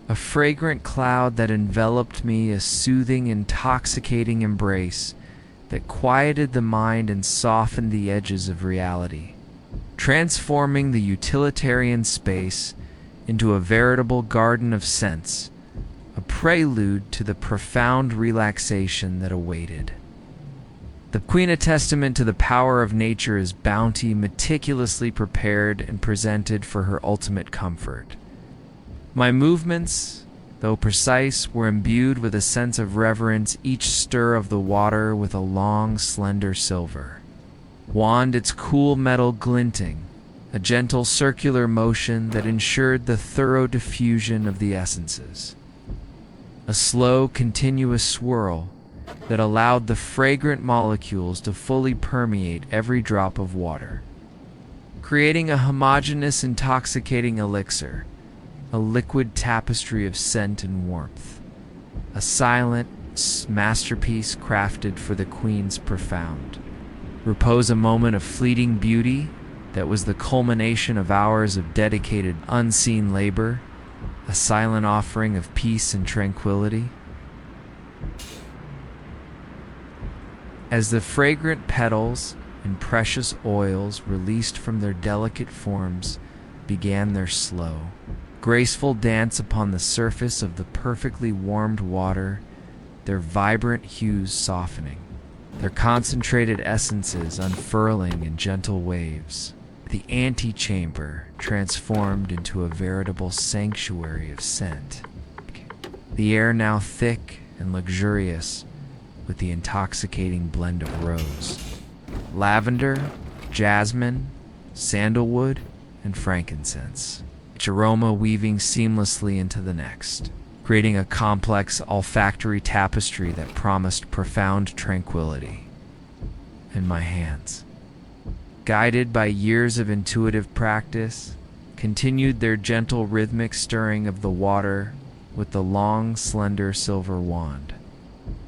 A fragrant cloud that enveloped me, a soothing, intoxicating embrace that quieted the mind and softened the edges of reality, transforming the utilitarian space into a veritable garden of sense, a prelude to the profound relaxation that awaited. The queen, a testament to the power of nature, is bounty meticulously prepared and presented for her ultimate comfort. My movements, though precise, were imbued with a sense of reverence, each stir of the water with a long, slender silver wand, its cool metal glinting, a gentle circular motion that ensured the thorough diffusion of the essences. A slow, continuous swirl that allowed the fragrant molecules to fully permeate every drop of water, creating a homogeneous, intoxicating elixir, a liquid tapestry of scent and warmth, a silent masterpiece crafted for the queen's profound repose, a moment of fleeting beauty that was the culmination of hours of dedicated, unseen labor, a silent offering of peace and tranquility. As the fragrant petals and precious oils released from their delicate forms began their slow, graceful dance upon the surface of the perfectly warmed water, their vibrant hues softening, their concentrated essences unfurling in gentle waves, the antechamber transformed into a veritable sanctuary of scent. The air now thick and luxurious with the intoxicating blend of rose, lavender, jasmine, sandalwood, and frankincense, each aroma weaving seamlessly into the next, creating a complex olfactory tapestry that promised profound tranquility. In my hands, guided by years of intuitive practice, continued their gentle rhythmic stirring of the water with the long, slender silver wand,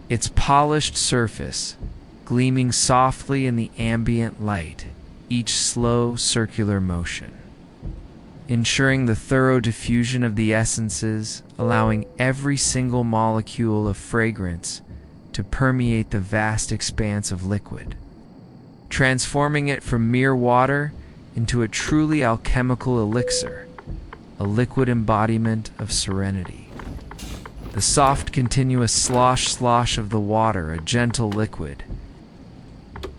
its polished surface gleaming softly in the ambient light, each slow circular motion, ensuring the thorough diffusion of the essences, allowing every single molecule of fragrance to permeate the vast expanse of liquid, transforming it from mere water into a truly alchemical elixir, a liquid embodiment of serenity. The soft, continuous slosh of the water, a gentle liquid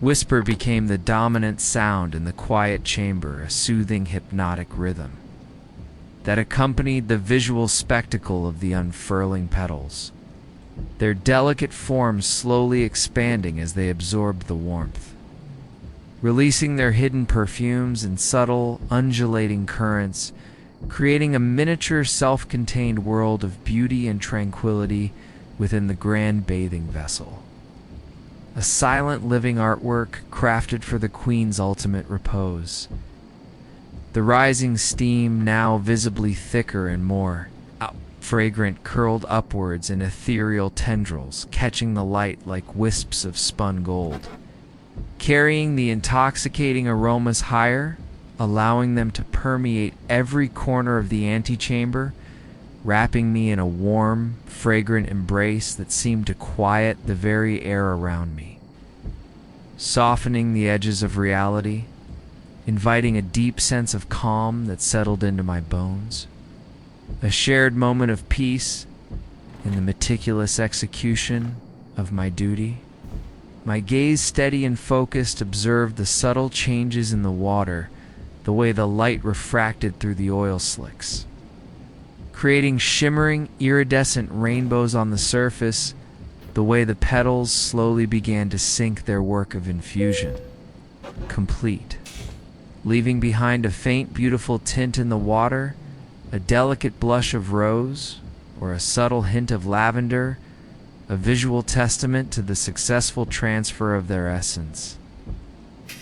whisper, became the dominant sound in the quiet chamber, a soothing, hypnotic rhythm that accompanied the visual spectacle of the unfurling petals, their delicate forms slowly expanding as they absorbed the warmth, releasing their hidden perfumes and subtle, undulating currents, creating a miniature, self-contained world of beauty and tranquility within the grand bathing vessel. A silent, living artwork crafted for the queen's ultimate repose. The rising steam, now visibly thicker and more fragrant, curled upwards in ethereal tendrils, catching the light like wisps of spun gold, carrying the intoxicating aromas higher, allowing them to permeate every corner of the antechamber, wrapping me in a warm, fragrant embrace that seemed to quiet the very air around me, softening the edges of reality, inviting a deep sense of calm that settled into my bones, a shared moment of peace in the meticulous execution of my duty. My gaze, steady and focused, observed the subtle changes in the water, the way the light refracted through the oil slicks, creating shimmering, iridescent rainbows on the surface, the way the petals slowly began to sink their work of infusion, complete, leaving behind a faint, beautiful tint in the water, a delicate blush of rose, or a subtle hint of lavender, a visual testament to the successful transfer of their essence.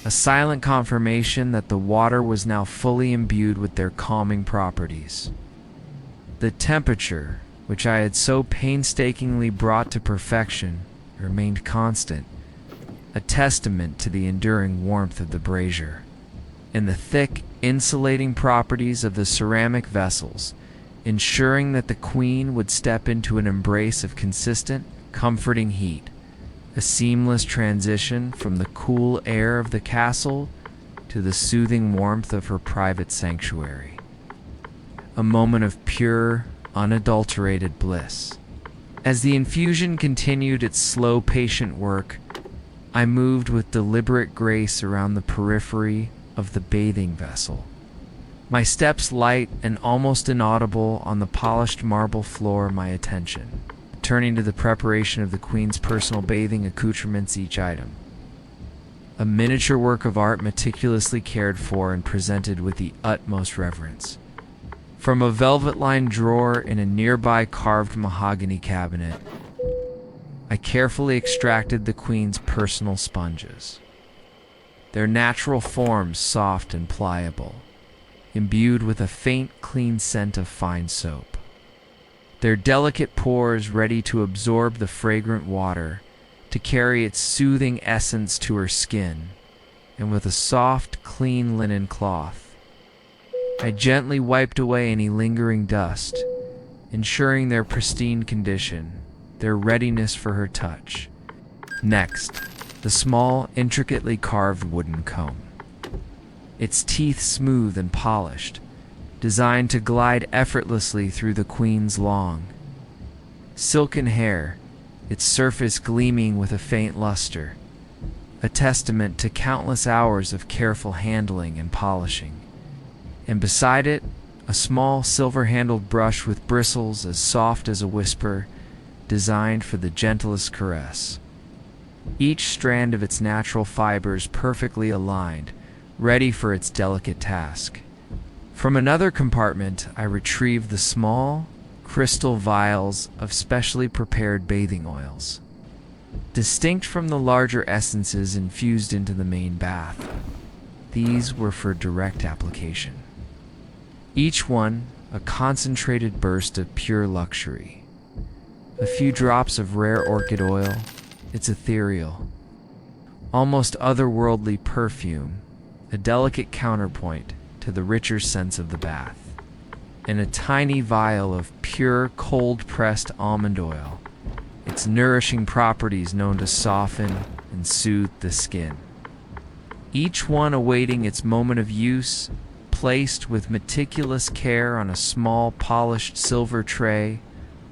a silent confirmation that the water was now fully imbued with their calming properties. The temperature, which I had so painstakingly brought to perfection, remained constant, a testament to the enduring warmth of the brazier, and the thick, insulating properties of the ceramic vessels, ensuring that the queen would step into an embrace of consistent, comforting heat, a seamless transition from the cool air of the castle to the soothing warmth of her private sanctuary. A moment of pure, unadulterated bliss. As the infusion continued its slow, patient work, I moved with deliberate grace around the periphery of the bathing vessel, my steps light and almost inaudible on the polished marble floor, my attention turning to the preparation of the queen's personal bathing accoutrements, each item a miniature work of art meticulously cared for and presented with the utmost reverence. From a velvet-lined drawer in a nearby carved mahogany cabinet, I carefully extracted the queen's personal sponges, their natural forms soft and pliable, imbued with a faint, clean scent of fine soap. Their delicate pores ready to absorb the fragrant water, to carry its soothing essence to her skin, and with a soft, clean linen cloth, I gently wiped away any lingering dust, ensuring their pristine condition, their readiness for her touch. Next, the small, intricately carved wooden comb, its teeth smooth and polished, designed to glide effortlessly through the queen's long, silken hair, its surface gleaming with a faint luster, a testament to countless hours of careful handling and polishing. And beside it, a small silver-handled brush with bristles as soft as a whisper, designed for the gentlest caress. Each strand of its natural fibers perfectly aligned, ready for its delicate task. From another compartment, I retrieved the small, crystal vials of specially prepared bathing oils, distinct from the larger essences infused into the main bath. These were for direct application, each one a concentrated burst of pure luxury. A few drops of rare orchid oil, its ethereal, almost otherworldly perfume, a delicate counterpoint to the richer scents of the bath, and a tiny vial of pure cold-pressed almond oil, its nourishing properties known to soften and soothe the skin. Each one awaiting its moment of use, placed with meticulous care on a small polished silver tray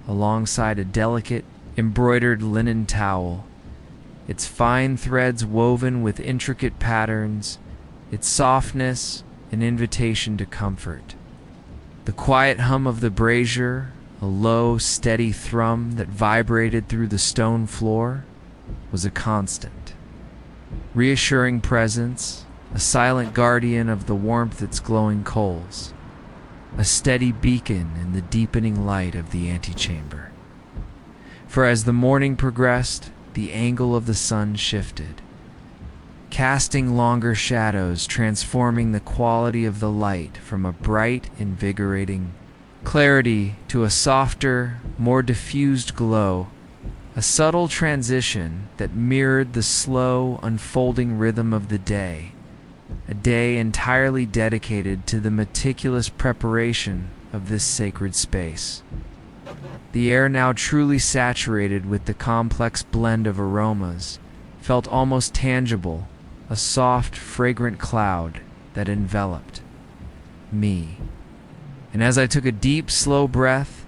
alongside a delicate embroidered linen towel, its fine threads woven with intricate patterns, its softness an invitation to comfort. The quiet hum of the brazier, a low, steady thrum that vibrated through the stone floor, was a constant, reassuring presence, a silent guardian of the warmth its glowing coals, a steady beacon in the deepening light of the antechamber. For as the morning progressed, the angle of the sun shifted, casting longer shadows, transforming the quality of the light from a bright, invigorating clarity to a softer, more diffused glow, a subtle transition that mirrored the slow, unfolding rhythm of the day, a day entirely dedicated to the meticulous preparation of this sacred space. The air, now truly saturated with the complex blend of aromas, felt almost tangible, a soft, fragrant cloud that enveloped me. And as I took a deep, slow breath,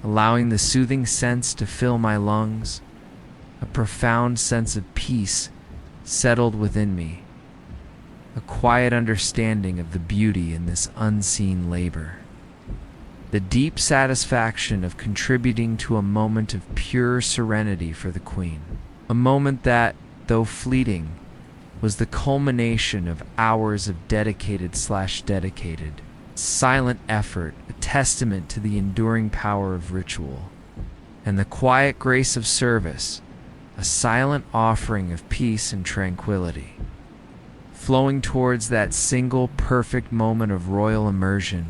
allowing the soothing scents to fill my lungs, a profound sense of peace settled within me, a quiet understanding of the beauty in this unseen labor, the deep satisfaction of contributing to a moment of pure serenity for the Queen, a moment that, though fleeting, was the culmination of hours of dedicated silent effort, a testament to the enduring power of ritual, and the quiet grace of service, a silent offering of peace and tranquility. flowing towards that single perfect moment of royal immersion.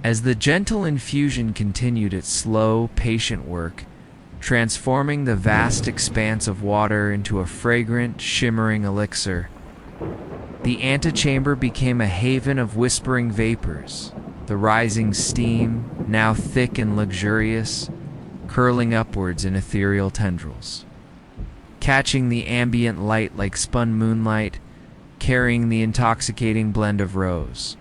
As the gentle infusion continued its slow, patient work, transforming the vast expanse of water into a fragrant, shimmering elixir, the antechamber became a haven of whispering vapors, the rising steam, now thick and luxurious, curling upwards in ethereal tendrils, catching the ambient light like spun moonlight, carrying the intoxicating blend of rose,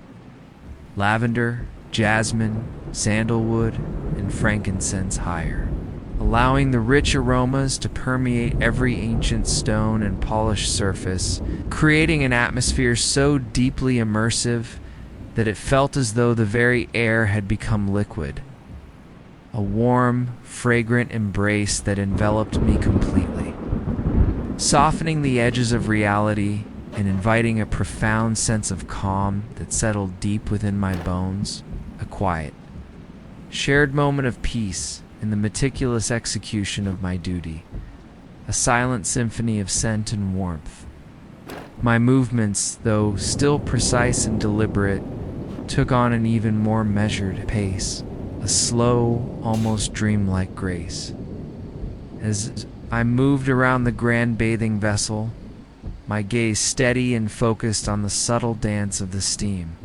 lavender, jasmine, sandalwood, and frankincense higher, allowing the rich aromas to permeate every ancient stone and polished surface, creating an atmosphere so deeply immersive that it felt as though the very air had become liquid. A warm, fragrant embrace that enveloped me completely, softening the edges of reality and inviting a profound sense of calm that settled deep within my bones. A quiet, shared moment of peace in the meticulous execution of my duty, a silent symphony of scent and warmth. My movements, though still precise and deliberate, took on an even more measured pace, a slow, almost dreamlike grace. As I moved around the grand bathing vessel, my gaze steady and focused on the subtle dance of the steam,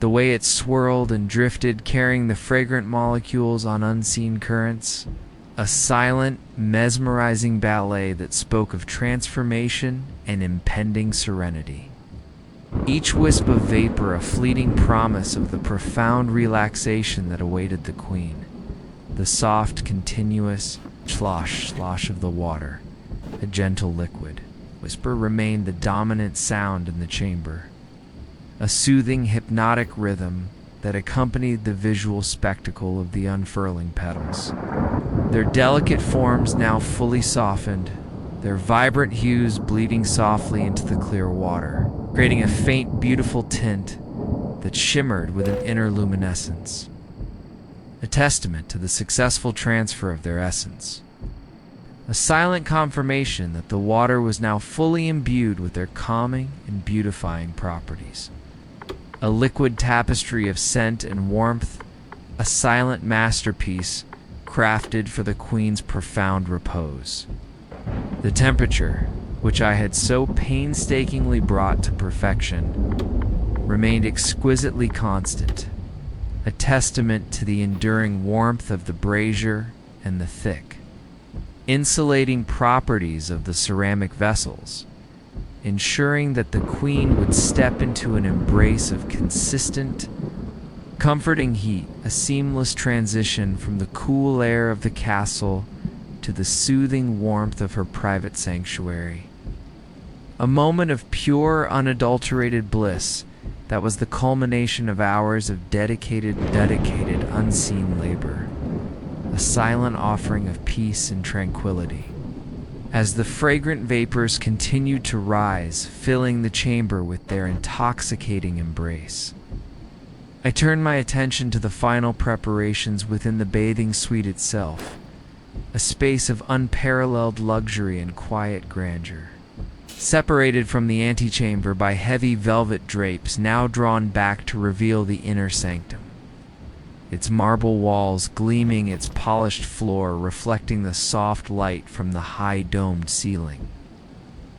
the way it swirled and drifted, carrying the fragrant molecules on unseen currents, a silent, mesmerizing ballet that spoke of transformation and impending serenity. Each wisp of vapor a fleeting promise of the profound relaxation that awaited the queen. The soft, continuous slosh of the water, a gentle liquid whisper remained the dominant sound in the chamber. A soothing, hypnotic rhythm that accompanied the visual spectacle of the unfurling petals. Their delicate forms now fully softened, their vibrant hues bleeding softly into the clear water, creating a faint, beautiful tint that shimmered with an inner luminescence, a testament to the successful transfer of their essence. A silent confirmation that the water was now fully imbued with their calming and beautifying properties. A liquid tapestry of scent and warmth, a silent masterpiece crafted for the queen's profound repose. The temperature, which I had so painstakingly brought to perfection, remained exquisitely constant, a testament to the enduring warmth of the brazier and the thick, insulating properties of the ceramic vessels, ensuring that the queen would step into an embrace of consistent, comforting heat, a seamless transition from the cool air of the castle to the soothing warmth of her private sanctuary. A moment of pure, unadulterated bliss that was the culmination of hours of dedicated, unseen labor, a silent offering of peace and tranquility. As the fragrant vapors continued to rise, filling the chamber with their intoxicating embrace, I turned my attention to the final preparations within the bathing suite itself, a space of unparalleled luxury and quiet grandeur, separated from the antechamber by heavy velvet drapes now drawn back to reveal the inner sanctum, its marble walls gleaming, its polished floor reflecting the soft light from the high domed ceiling.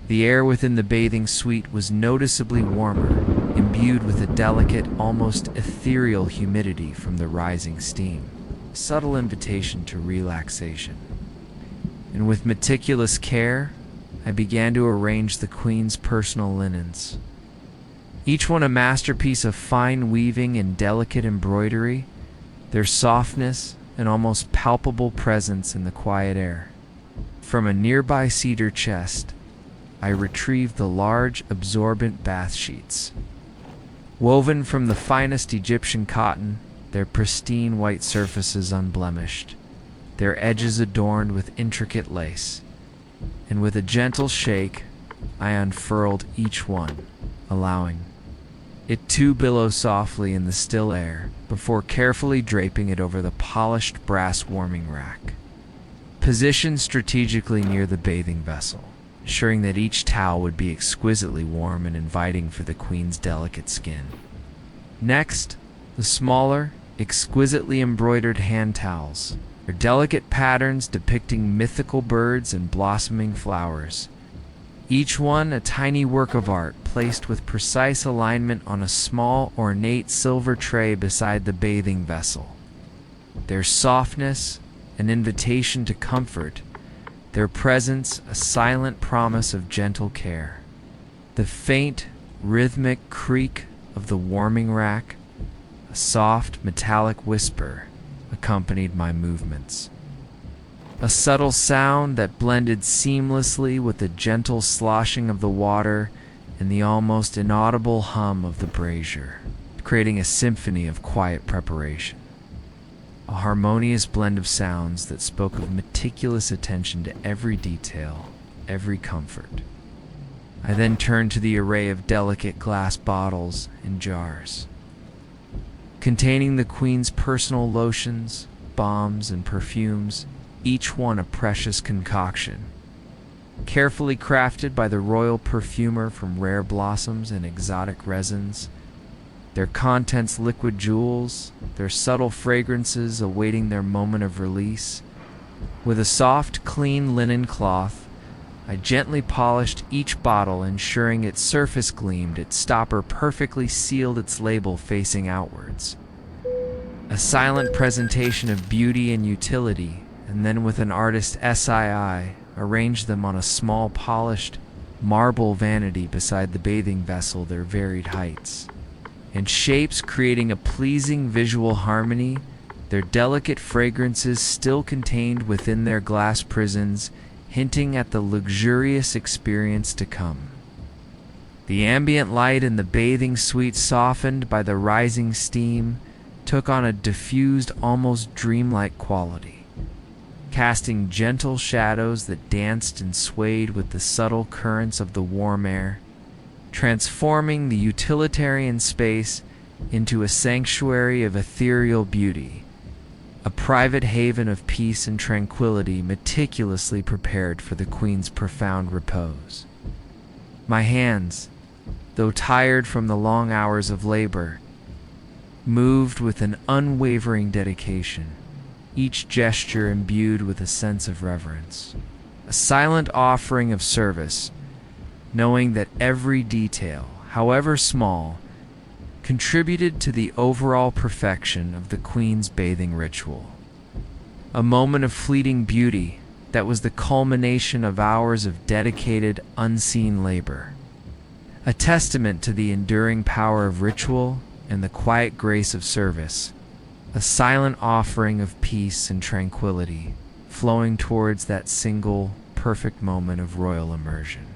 The air within the bathing suite was noticeably warmer, imbued with a delicate, almost ethereal humidity from the rising steam, a subtle invitation to relaxation. And with meticulous care, I began to arrange the queen's personal linens, each one a masterpiece of fine weaving and delicate embroidery, their softness and almost palpable presence in the quiet air. From a nearby cedar chest, I retrieved the large, absorbent bath sheets. Woven from the finest Egyptian cotton, their pristine white surfaces unblemished, their edges adorned with intricate lace, and with a gentle shake, I unfurled each one, allowing it to billow softly in the still air before carefully draping it over the polished brass warming rack. positioned strategically near the bathing vessel, ensuring that each towel would be exquisitely warm and inviting for the queen's delicate skin. Next, the smaller, exquisitely embroidered hand towels, their delicate patterns depicting mythical birds and blossoming flowers. Each one a tiny work of art placed with precise alignment on a small, ornate silver tray beside the bathing vessel. Their softness, an invitation to comfort, their presence a silent promise of gentle care. The faint, rhythmic creak of the warming rack, a soft, metallic whisper, accompanied my movements. A subtle sound that blended seamlessly with the gentle sloshing of the water and the almost inaudible hum of the brazier, creating a symphony of quiet preparation. A harmonious blend of sounds that spoke of meticulous attention to every detail, every comfort. I then turned to the array of delicate glass bottles and jars, containing the queen's personal lotions, balms, and perfumes, each one a precious concoction, carefully crafted by the royal perfumer from rare blossoms and exotic resins, their contents liquid jewels, their subtle fragrances awaiting their moment of release. With a soft, clean linen cloth, I gently polished each bottle, ensuring its surface gleamed, its stopper perfectly sealed, its label facing outwards. A silent presentation of beauty and utility, and then with an artist's SII, arranged them on a small polished marble vanity beside the bathing vessel, their varied heights and shapes creating a pleasing visual harmony, their delicate fragrances still contained within their glass prisons, hinting at the luxurious experience to come. The ambient light in the bathing suite, softened by the rising steam, took on a diffused, almost dreamlike quality, casting gentle shadows that danced and swayed with the subtle currents of the warm air, transforming the utilitarian space into a sanctuary of ethereal beauty, a private haven of peace and tranquility meticulously prepared for the queen's profound repose. My hands, though tired from the long hours of labor, moved with an unwavering dedication, each gesture imbued with a sense of reverence, a silent offering of service, knowing that every detail, however small, contributed to the overall perfection of the queen's bathing ritual. A moment of fleeting beauty that was the culmination of hours of dedicated, unseen labor. A testament to the enduring power of ritual and the quiet grace of service. A silent offering of peace and tranquility, flowing towards that single, perfect moment of royal immersion.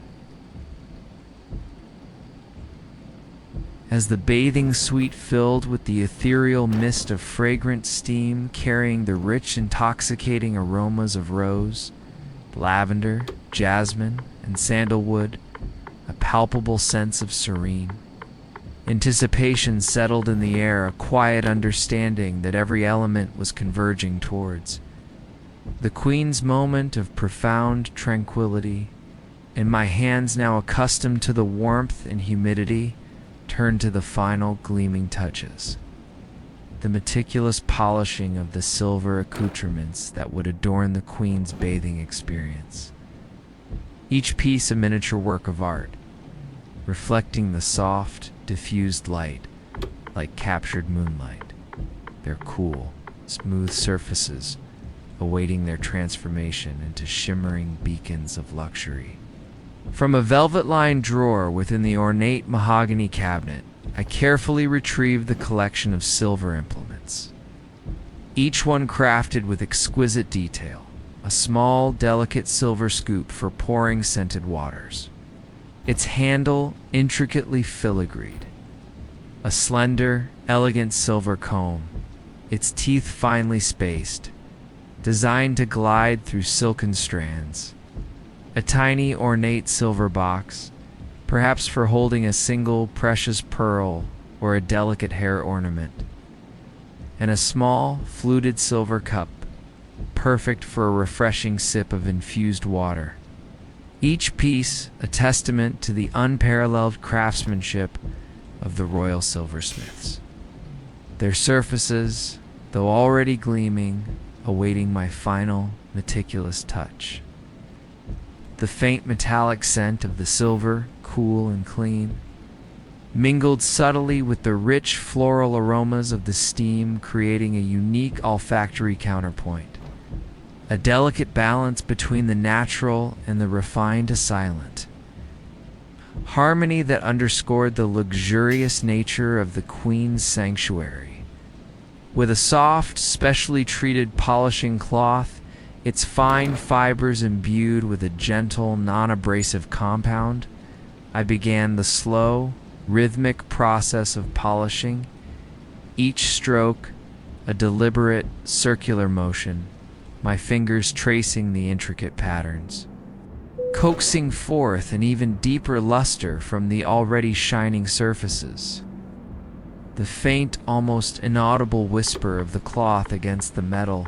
As the bathing suite filled with the ethereal mist of fragrant steam carrying the rich, intoxicating aromas of rose, lavender, jasmine, and sandalwood, a palpable sense of serene anticipation settled in the air, a quiet understanding that every element was converging towards the queen's moment of profound tranquility, and my hands, now accustomed to the warmth and humidity, turned to the final gleaming touches, the meticulous polishing of the silver accoutrements that would adorn the queen's bathing experience. Each piece a miniature work of art, reflecting the soft, diffused light like captured moonlight, their cool, smooth surfaces awaiting their transformation into shimmering beacons of luxury. From a velvet-lined drawer within the ornate mahogany cabinet, I carefully retrieved the collection of silver implements, each one crafted with exquisite detail, a small, delicate silver scoop for pouring scented waters, its handle intricately filigreed, a slender, elegant silver comb, its teeth finely spaced, designed to glide through silken strands, a tiny ornate silver box, perhaps for holding a single precious pearl or a delicate hair ornament, and a small fluted silver cup, perfect for a refreshing sip of infused water. Each piece a testament to the unparalleled craftsmanship of the royal silversmiths. Their surfaces, though already gleaming, awaiting my final, meticulous touch. The faint metallic scent of the silver, cool and clean, mingled subtly with the rich floral aromas of the steam, creating a unique olfactory counterpoint. A delicate balance between the natural and the refined silent. Harmony that underscored the luxurious nature of the Queen's sanctuary. With a soft, specially treated polishing cloth, its fine fibers imbued with a gentle, non-abrasive compound, I began the slow, rhythmic process of polishing, each stroke a deliberate, circular motion, my fingers tracing the intricate patterns, coaxing forth an even deeper luster from the already shining surfaces. The faint, almost inaudible whisper of the cloth against the metal,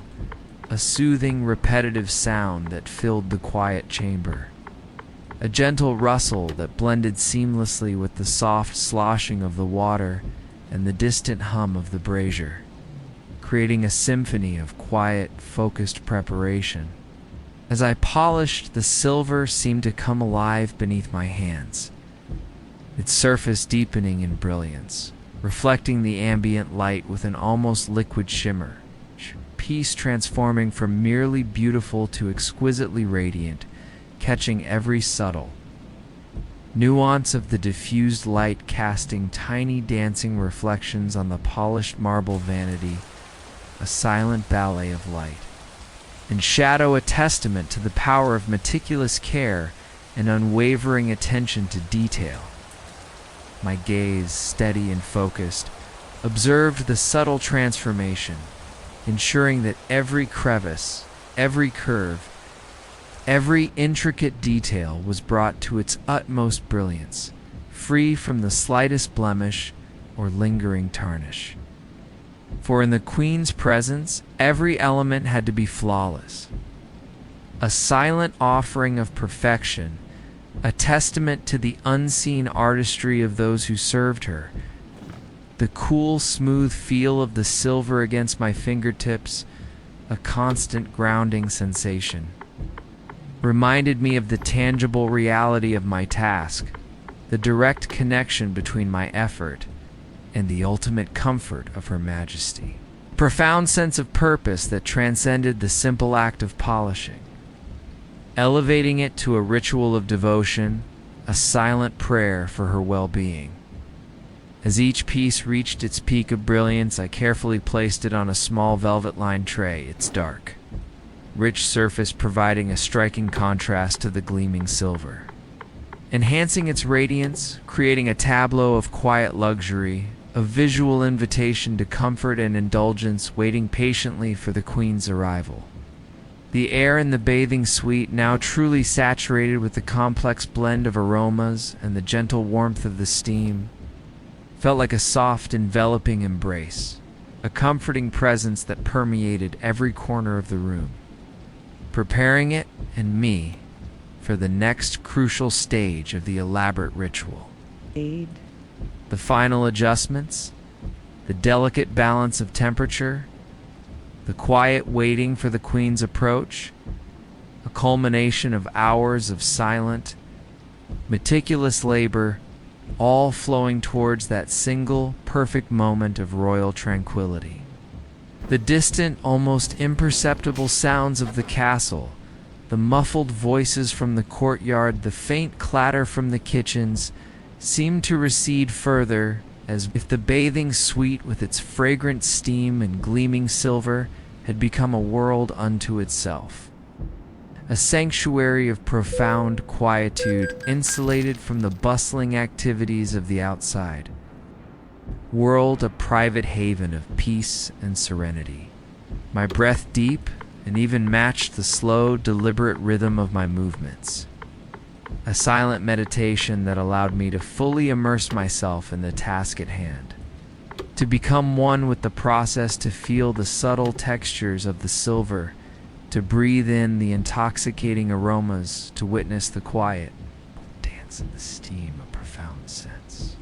a soothing, repetitive sound that filled the quiet chamber. A gentle rustle that blended seamlessly with the soft sloshing of the water and the distant hum of the brazier, creating a symphony of quiet, focused preparation. As I polished, the silver seemed to come alive beneath my hands, its surface deepening in brilliance, reflecting the ambient light with an almost liquid shimmer, piece transforming from merely beautiful to exquisitely radiant, catching every subtle nuance of the diffused light, casting tiny dancing reflections on the polished marble vanity, a silent ballet of light, and shadow, a testament to the power of meticulous care and unwavering attention to detail. My gaze, steady and focused, observed the subtle transformation, ensuring that every crevice, every curve, every intricate detail was brought to its utmost brilliance, free from the slightest blemish or lingering tarnish. For in the Queen's presence, every element had to be flawless, a silent offering of perfection, a testament to the unseen artistry of those who served her. The cool, smooth feel of the silver against my fingertips, a constant grounding sensation, reminded me of the tangible reality of my task, the direct connection between my effort and the ultimate comfort of Her Majesty. A profound sense of purpose that transcended the simple act of polishing, elevating it to a ritual of devotion, a silent prayer for her well-being. As each piece reached its peak of brilliance, I carefully placed it on a small velvet-lined tray, its dark, rich surface providing a striking contrast to the gleaming silver, enhancing its radiance, creating a tableau of quiet luxury, a visual invitation to comfort and indulgence, waiting patiently for the Queen's arrival. The air in the bathing suite, now truly saturated with the complex blend of aromas and the gentle warmth of the steam, felt like a soft, enveloping embrace, a comforting presence that permeated every corner of the room, preparing it and me for the next crucial stage of the elaborate ritual. The final adjustments, the delicate balance of temperature, the quiet waiting for the Queen's approach, a culmination of hours of silent, meticulous labor, all flowing towards that single, perfect moment of royal tranquility. The distant, almost imperceptible sounds of the castle, the muffled voices from the courtyard, the faint clatter from the kitchens, seemed to recede further, as if the bathing suite with its fragrant steam and gleaming silver had become a world unto itself. A sanctuary of profound quietude, insulated from the bustling activities of the outside. World a private haven of peace and serenity. My breath deep and even matched the slow, deliberate rhythm of my movements. A silent meditation that allowed me to fully immerse myself in the task at hand, to become one with the process, to feel the subtle textures of the silver to breathe in the intoxicating aromas, to witness the quiet dance in the steam, a profound sense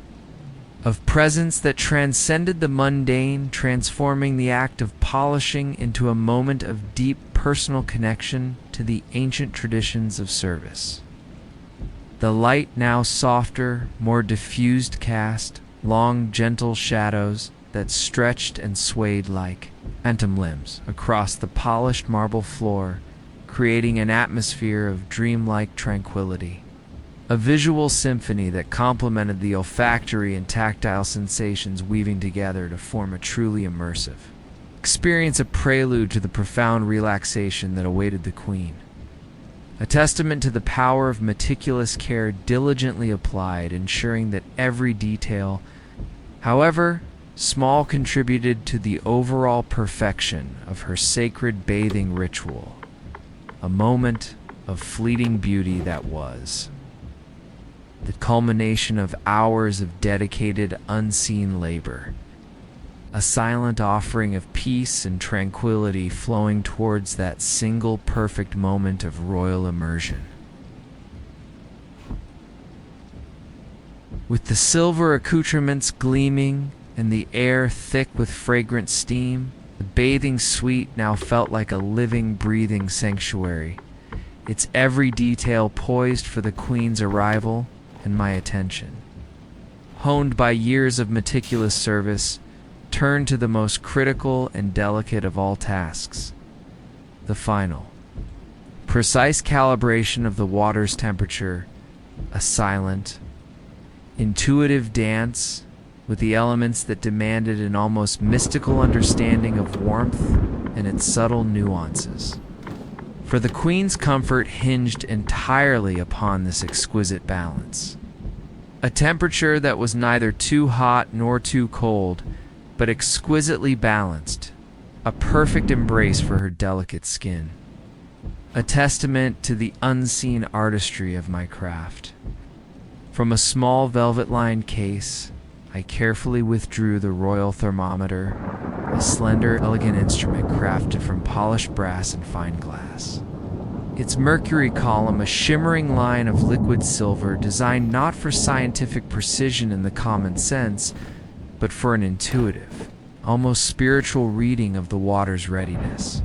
of presence that transcended the mundane, transforming the act of polishing into a moment of deep personal connection to the ancient traditions of service. The light now softer, more diffused cast, long gentle shadows that stretched and swayed like phantom limbs across the polished marble floor, creating an atmosphere of dreamlike tranquility. A visual symphony that complemented the olfactory and tactile sensations weaving together to form a truly immersive experience, a prelude to the profound relaxation that awaited the Queen. A testament to the power of meticulous care diligently applied, ensuring that every detail, however small, contributed to the overall perfection of her sacred bathing ritual. A moment of fleeting beauty that was the culmination of hours of dedicated, unseen labor. A silent offering of peace and tranquility flowing towards that single perfect moment of royal immersion. With the silver accoutrements gleaming and the air thick with fragrant steam, the bathing suite now felt like a living, breathing sanctuary, its every detail poised for the Queen's arrival and my attention. Honed by years of meticulous service, turned to the most critical and delicate of all tasks, the final, precise calibration of the water's temperature, a silent, intuitive dance with the elements that demanded an almost mystical understanding of warmth and its subtle nuances. For the Queen's comfort hinged entirely upon this exquisite balance. A temperature that was neither too hot nor too cold, but exquisitely balanced, a perfect embrace for her delicate skin. A testament to the unseen artistry of my craft. From a small velvet-lined case, I carefully withdrew the royal thermometer, a slender, elegant instrument crafted from polished brass and fine glass. Its mercury column, a shimmering line of liquid silver designed not for scientific precision in the common sense, but for an intuitive, almost spiritual reading of the water's readiness.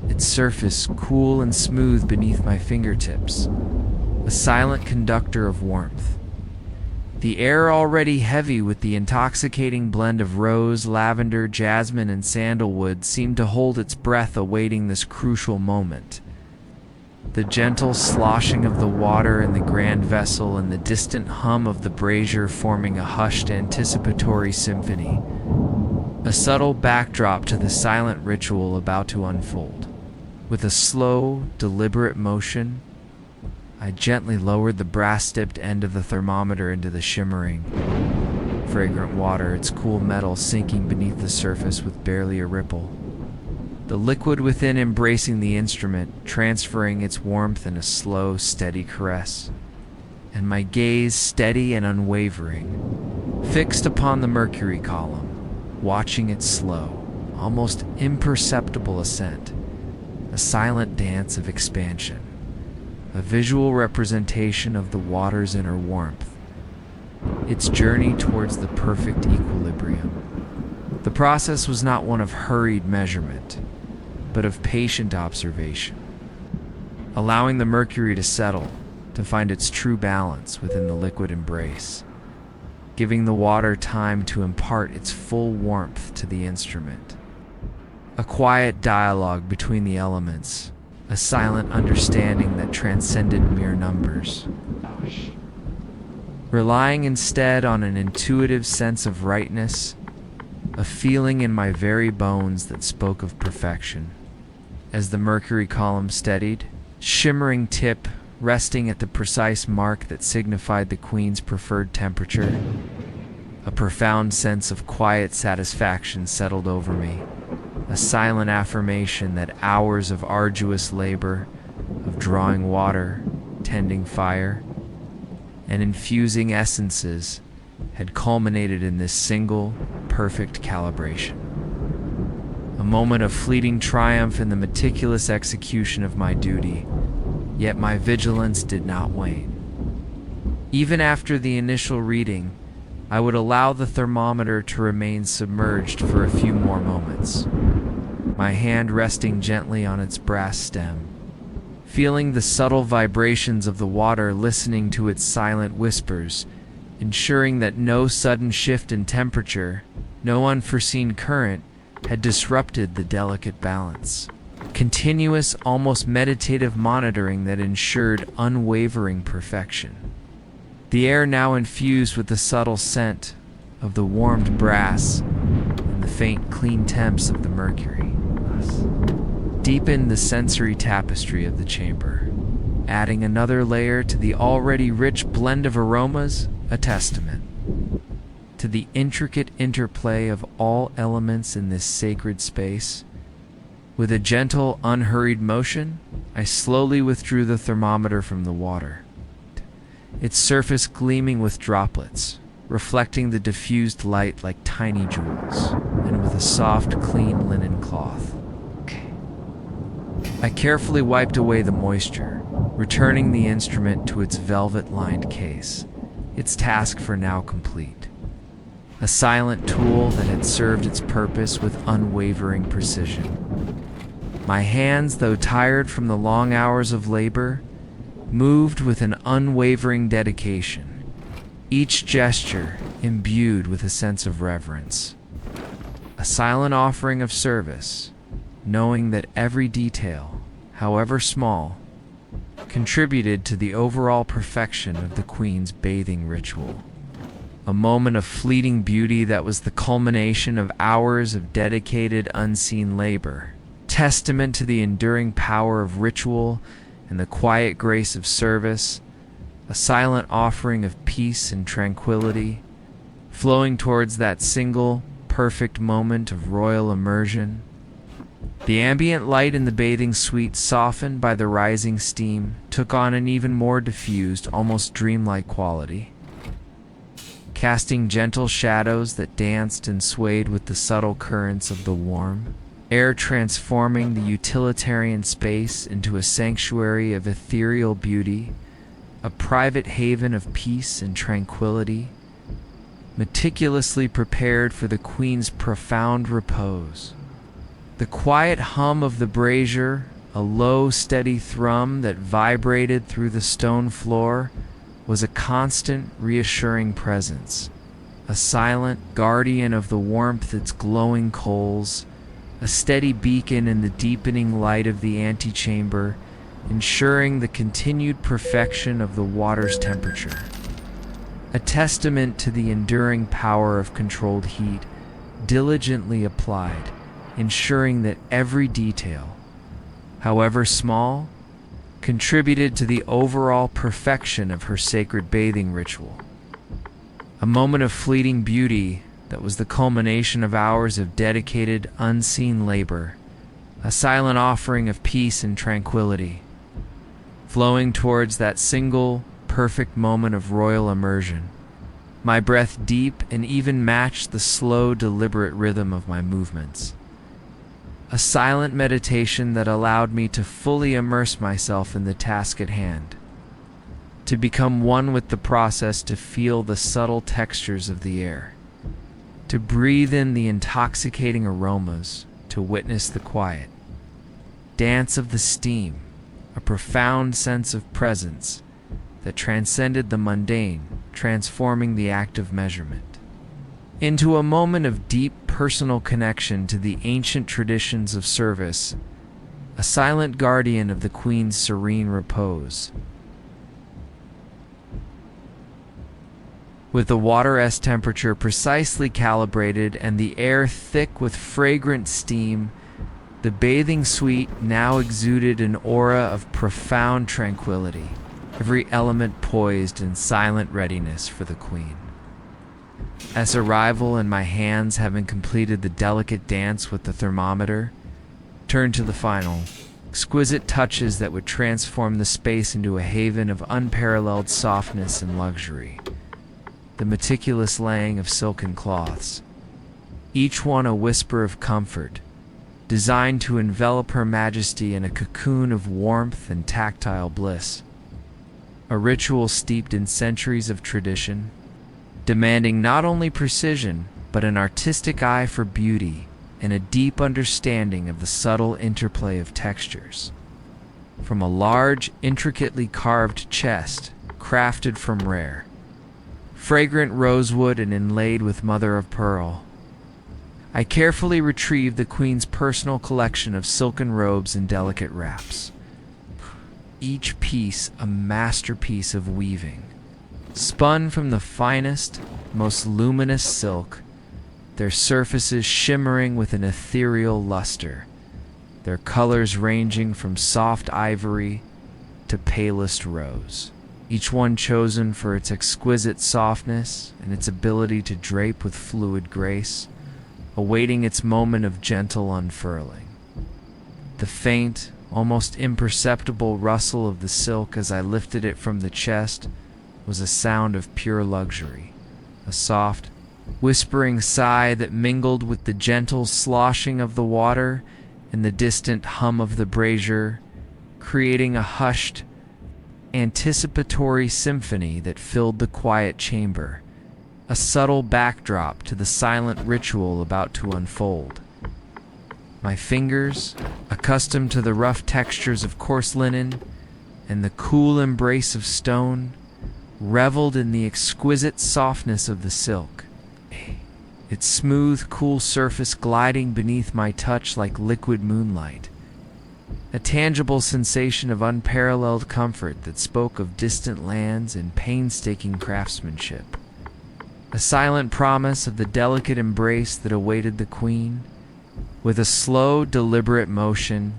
Its surface cool and smooth beneath my fingertips, a silent conductor of warmth. The air already heavy with the intoxicating blend of rose, lavender, jasmine, and sandalwood seemed to hold its breath awaiting this crucial moment. The gentle sloshing of the water in the grand vessel and the distant hum of the brazier forming a hushed anticipatory symphony, a subtle backdrop to the silent ritual about to unfold. With a slow, deliberate motion, I gently lowered the brass-tipped end of the thermometer into the shimmering, fragrant water, its cool metal sinking beneath the surface with barely a ripple. The liquid within embracing the instrument, transferring its warmth in a slow, steady caress. And my gaze, steady and unwavering, fixed upon the mercury column, watching its slow, almost imperceptible ascent, a silent dance of expansion. A visual representation of the water's inner warmth, its journey towards the perfect equilibrium. The process was not one of hurried measurement, but of patient observation, allowing the mercury to settle, to find its true balance within the liquid embrace, giving the water time to impart its full warmth to the instrument. A quiet dialogue between the elements, a silent understanding that transcended mere numbers. Relying instead on an intuitive sense of rightness, a feeling in my very bones that spoke of perfection. As the mercury column steadied, shimmering tip resting at the precise mark that signified the Queen's preferred temperature, a profound sense of quiet satisfaction settled over me. A silent affirmation that hours of arduous labor, of drawing water, tending fire, and infusing essences had culminated in this single, perfect calibration. A moment of fleeting triumph in the meticulous execution of my duty, yet my vigilance did not wane. Even after the initial reading, I would allow the thermometer to remain submerged for a few more moments, my hand resting gently on its brass stem, feeling the subtle vibrations of the water, listening to its silent whispers, ensuring that no sudden shift in temperature, no unforeseen current, had disrupted the delicate balance. Continuous, almost meditative monitoring that ensured unwavering perfection. The air now infused with the subtle scent of the warmed brass and the faint, clean temps of the mercury deepened the sensory tapestry of the chamber, adding another layer to the already rich blend of aromas, a testament to the intricate interplay of all elements in this sacred space. With a gentle, unhurried motion, I slowly withdrew the thermometer from the water, its surface gleaming with droplets, reflecting the diffused light like tiny jewels, and with a soft, clean linen cloth. I carefully wiped away the moisture, returning the instrument to its velvet-lined case, its task for now complete. A silent tool that had served its purpose with unwavering precision. My hands, though tired from the long hours of labor, moved with an unwavering dedication, each gesture imbued with a sense of reverence. A silent offering of service, knowing that every detail, however small, contributed to the overall perfection of the Queen's bathing ritual. A moment of fleeting beauty that was the culmination of hours of dedicated, unseen labor, testament to the enduring power of ritual and the quiet grace of service, a silent offering of peace and tranquility, flowing towards that single, perfect moment of royal immersion. The ambient light in the bathing suite, softened by the rising steam, took on an even more diffused, almost dreamlike quality, casting gentle shadows that danced and swayed with the subtle currents of the warm air, transforming the utilitarian space into a sanctuary of ethereal beauty, a private haven of peace and tranquility, meticulously prepared for the Queen's profound repose. The quiet hum of the brazier, a low, steady thrum that vibrated through the stone floor, was a constant, reassuring presence, a silent guardian of the warmth its glowing coals, a steady beacon in the deepening light of the antechamber, ensuring the continued perfection of the water's temperature. A testament to the enduring power of controlled heat, diligently applied, ensuring that every detail, however small, contributed to the overall perfection of her sacred bathing ritual. A moment of fleeting beauty that was the culmination of hours of dedicated, unseen labor, a silent offering of peace and tranquility, flowing towards that single, perfect moment of royal immersion. My breath deep and even matched the slow, deliberate rhythm of my movements. A silent meditation that allowed me to fully immerse myself in the task at hand, to become one with the process, to feel the subtle textures of the air, to breathe in the intoxicating aromas, to witness the quiet dance of the steam, a profound sense of presence that transcended the mundane, transforming the act of measurement into a moment of deep personal connection to the ancient traditions of service, a silent guardian of the Queen's serene repose. With the water's temperature precisely calibrated and the air thick with fragrant steam, the bathing suite now exuded an aura of profound tranquility, every element poised in silent readiness for the Queen. As arrival and my hands, having completed the delicate dance with the thermometer, turned to the final, exquisite touches that would transform the space into a haven of unparalleled softness and luxury. The meticulous laying of silken cloths, each one a whisper of comfort, designed to envelop Her Majesty in a cocoon of warmth and tactile bliss. A ritual steeped in centuries of tradition, demanding not only precision, but an artistic eye for beauty and a deep understanding of the subtle interplay of textures. From a large, intricately carved chest, crafted from rare, fragrant rosewood and inlaid with mother of pearl, I carefully retrieved the Queen's personal collection of silken robes and delicate wraps, each piece a masterpiece of weaving. Spun from the finest, most luminous silk, their surfaces shimmering with an ethereal luster, their colors ranging from soft ivory to palest rose, each one chosen for its exquisite softness and its ability to drape with fluid grace, awaiting its moment of gentle unfurling. The faint, almost imperceptible rustle of the silk as I lifted it from the chest was a sound of pure luxury, a soft, whispering sigh that mingled with the gentle sloshing of the water and the distant hum of the brazier, creating a hushed, anticipatory symphony that filled the quiet chamber, a subtle backdrop to the silent ritual about to unfold. My fingers, accustomed to the rough textures of coarse linen and the cool embrace of stone, reveled in the exquisite softness of the silk, its smooth, cool surface gliding beneath my touch like liquid moonlight, a tangible sensation of unparalleled comfort that spoke of distant lands and painstaking craftsmanship, a silent promise of the delicate embrace that awaited the Queen. With a slow, deliberate motion,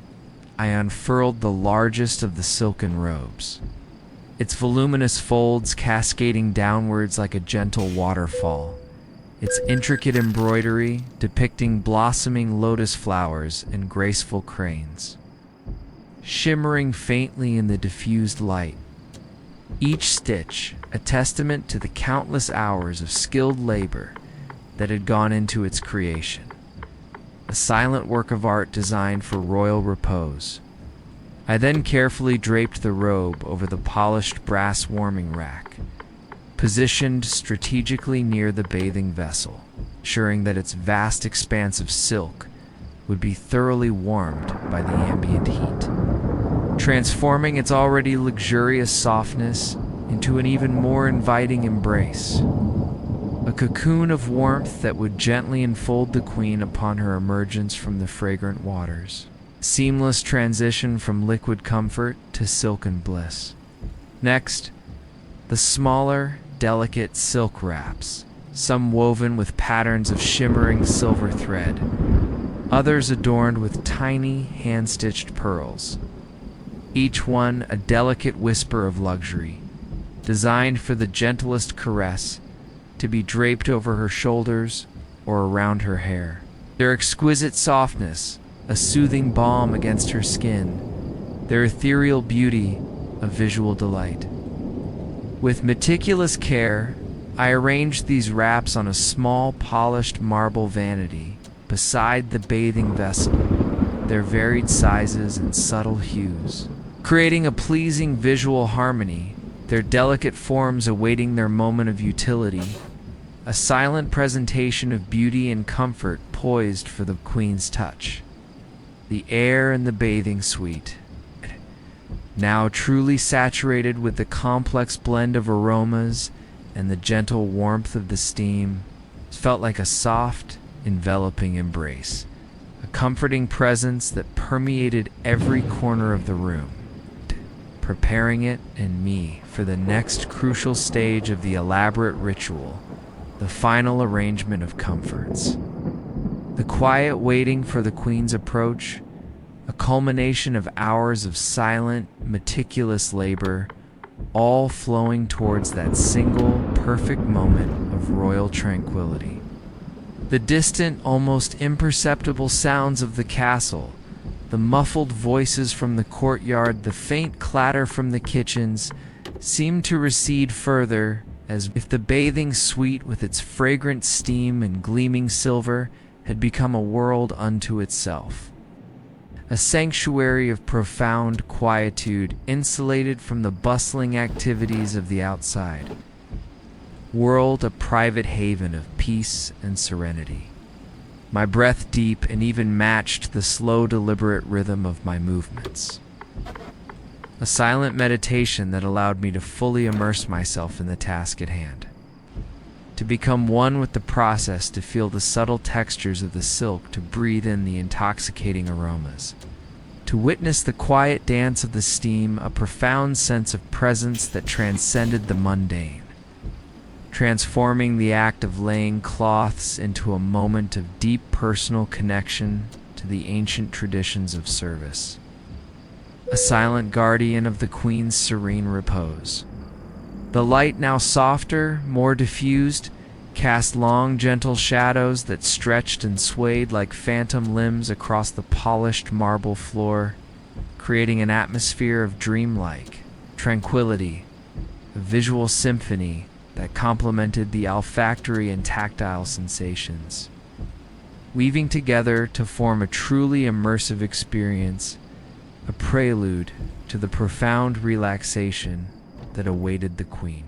I unfurled the largest of the silken robes, its voluminous folds cascading downwards like a gentle waterfall, its intricate embroidery depicting blossoming lotus flowers and graceful cranes, shimmering faintly in the diffused light, each stitch a testament to the countless hours of skilled labor that had gone into its creation, a silent work of art designed for royal repose. I then carefully draped the robe over the polished brass warming rack, positioned strategically near the bathing vessel, ensuring that its vast expanse of silk would be thoroughly warmed by the ambient heat, transforming its already luxurious softness into an even more inviting embrace, a cocoon of warmth that would gently enfold the Queen upon her emergence from the fragrant waters, seamless transition from liquid comfort to silken bliss. Next, the smaller, delicate silk wraps, some woven with patterns of shimmering silver thread, others adorned with tiny, hand-stitched pearls, each one a delicate whisper of luxury, designed for the gentlest caress to be draped over her shoulders or around her hair. Their exquisite softness, a soothing balm against her skin, their ethereal beauty, a visual delight. With meticulous care, I arranged these wraps on a small polished marble vanity beside the bathing vessel, their varied sizes and subtle hues, creating a pleasing visual harmony, their delicate forms awaiting their moment of utility, a silent presentation of beauty and comfort poised for the Queen's touch. The air in the bathing suite, now truly saturated with the complex blend of aromas and the gentle warmth of the steam, felt like a soft, enveloping embrace, a comforting presence that permeated every corner of the room, preparing it and me for the next crucial stage of the elaborate ritual, the final arrangement of comforts. The quiet waiting for the Queen's approach, a culmination of hours of silent, meticulous labor, all flowing towards that single, perfect moment of royal tranquility. The distant, almost imperceptible sounds of the castle, the muffled voices from the courtyard, the faint clatter from the kitchens, seemed to recede further, as if the bathing suite with its fragrant steam and gleaming silver had become a world unto itself, a sanctuary of profound quietude insulated from the bustling activities of the outside world, a private haven of peace and serenity. My breath deep and even matched the slow, deliberate rhythm of my movements. A silent meditation that allowed me to fully immerse myself in the task at hand. To become one with the process, to feel the subtle textures of the silk, to breathe in the intoxicating aromas. To witness the quiet dance of the steam, a profound sense of presence that transcended the mundane, transforming the act of laying cloths into a moment of deep personal connection to the ancient traditions of service. A silent guardian of the Queen's serene repose. The light, now softer, more diffused, cast long, gentle shadows that stretched and swayed like phantom limbs across the polished marble floor, creating an atmosphere of dreamlike tranquility, a visual symphony that complemented the olfactory and tactile sensations, weaving together to form a truly immersive experience, a prelude to the profound relaxation that awaited the Queen.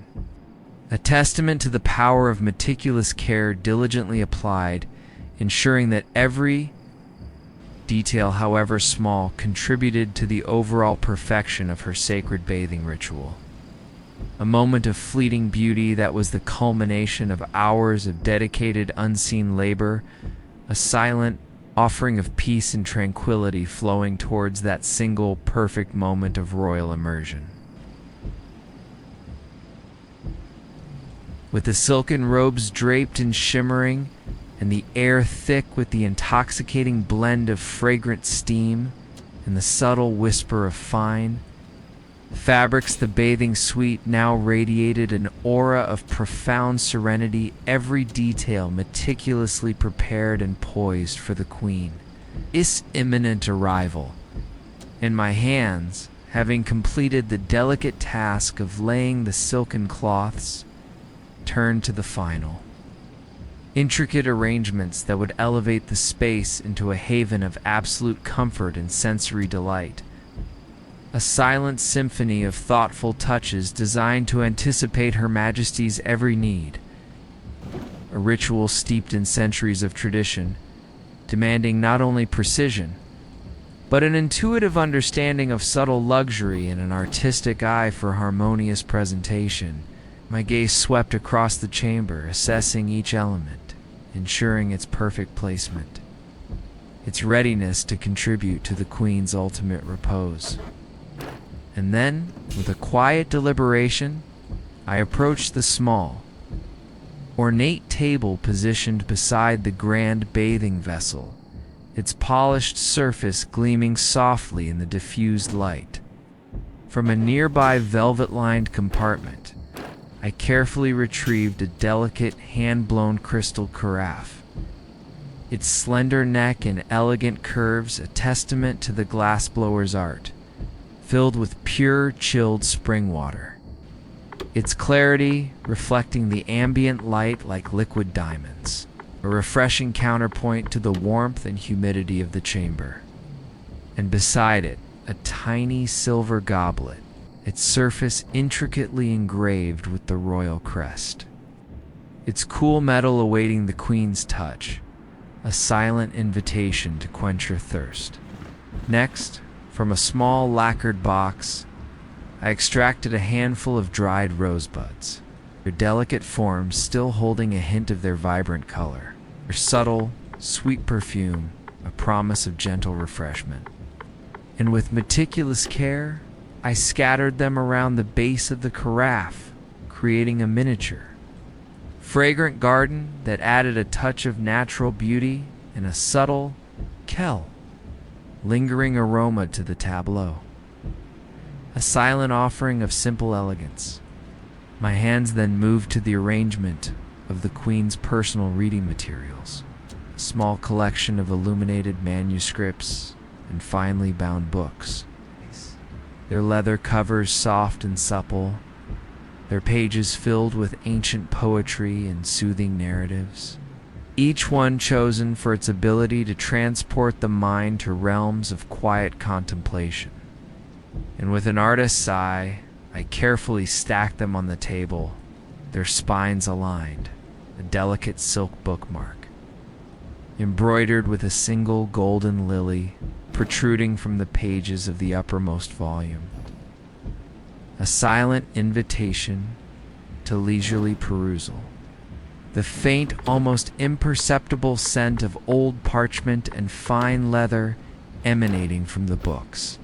A testament to the power of meticulous care diligently applied, ensuring that every detail, however small, contributed to the overall perfection of her sacred bathing ritual. A moment of fleeting beauty that was the culmination of hours of dedicated, unseen labor, a silent offering of peace and tranquility flowing towards that single perfect moment of royal immersion. With the silken robes draped and shimmering, and the air thick with the intoxicating blend of fragrant steam and the subtle whisper of fine fabrics, the bathing suite now radiated an aura of profound serenity, every detail meticulously prepared and poised for the Queen's imminent arrival. In my hands, having completed the delicate task of laying the silken cloths, turned to the final intricate arrangements that would elevate the space into a haven of absolute comfort and sensory delight. A silent symphony of thoughtful touches designed to anticipate Her Majesty's every need. A ritual steeped in centuries of tradition, demanding not only precision, but an intuitive understanding of subtle luxury and an artistic eye for harmonious presentation. My gaze swept across the chamber, assessing each element, ensuring its perfect placement, its readiness to contribute to the Queen's ultimate repose. And then, with a quiet deliberation, I approached the small, ornate table positioned beside the grand bathing vessel, its polished surface gleaming softly in the diffused light. From a nearby velvet-lined compartment, I carefully retrieved a delicate, hand-blown crystal carafe. Its slender neck and elegant curves a testament to the glassblower's art, filled with pure, chilled spring water. Its clarity reflecting the ambient light like liquid diamonds, a refreshing counterpoint to the warmth and humidity of the chamber. And beside it, a tiny silver goblet, its surface intricately engraved with the royal crest. Its cool metal awaiting the Queen's touch, a silent invitation to quench her thirst. Next, from a small lacquered box, I extracted a handful of dried rosebuds, their delicate forms still holding a hint of their vibrant color, their subtle, sweet perfume, a promise of gentle refreshment. And with meticulous care, I scattered them around the base of the carafe, creating a miniature, fragrant garden that added a touch of natural beauty and a subtle, lingering aroma to the tableau. A silent offering of simple elegance. My hands then moved to the arrangement of the Queen's personal reading materials, a small collection of illuminated manuscripts and finely bound books. Their leather covers soft and supple, their pages filled with ancient poetry and soothing narratives. each one chosen for its ability to transport the mind to realms of quiet contemplation. And with an artist's sigh, I carefully stacked them on the table, their spines aligned, a delicate silk bookmark, embroidered with a single golden lily protruding from the pages of the uppermost volume. A silent invitation to leisurely perusal. The faint, almost imperceptible scent of old parchment and fine leather emanating from the books,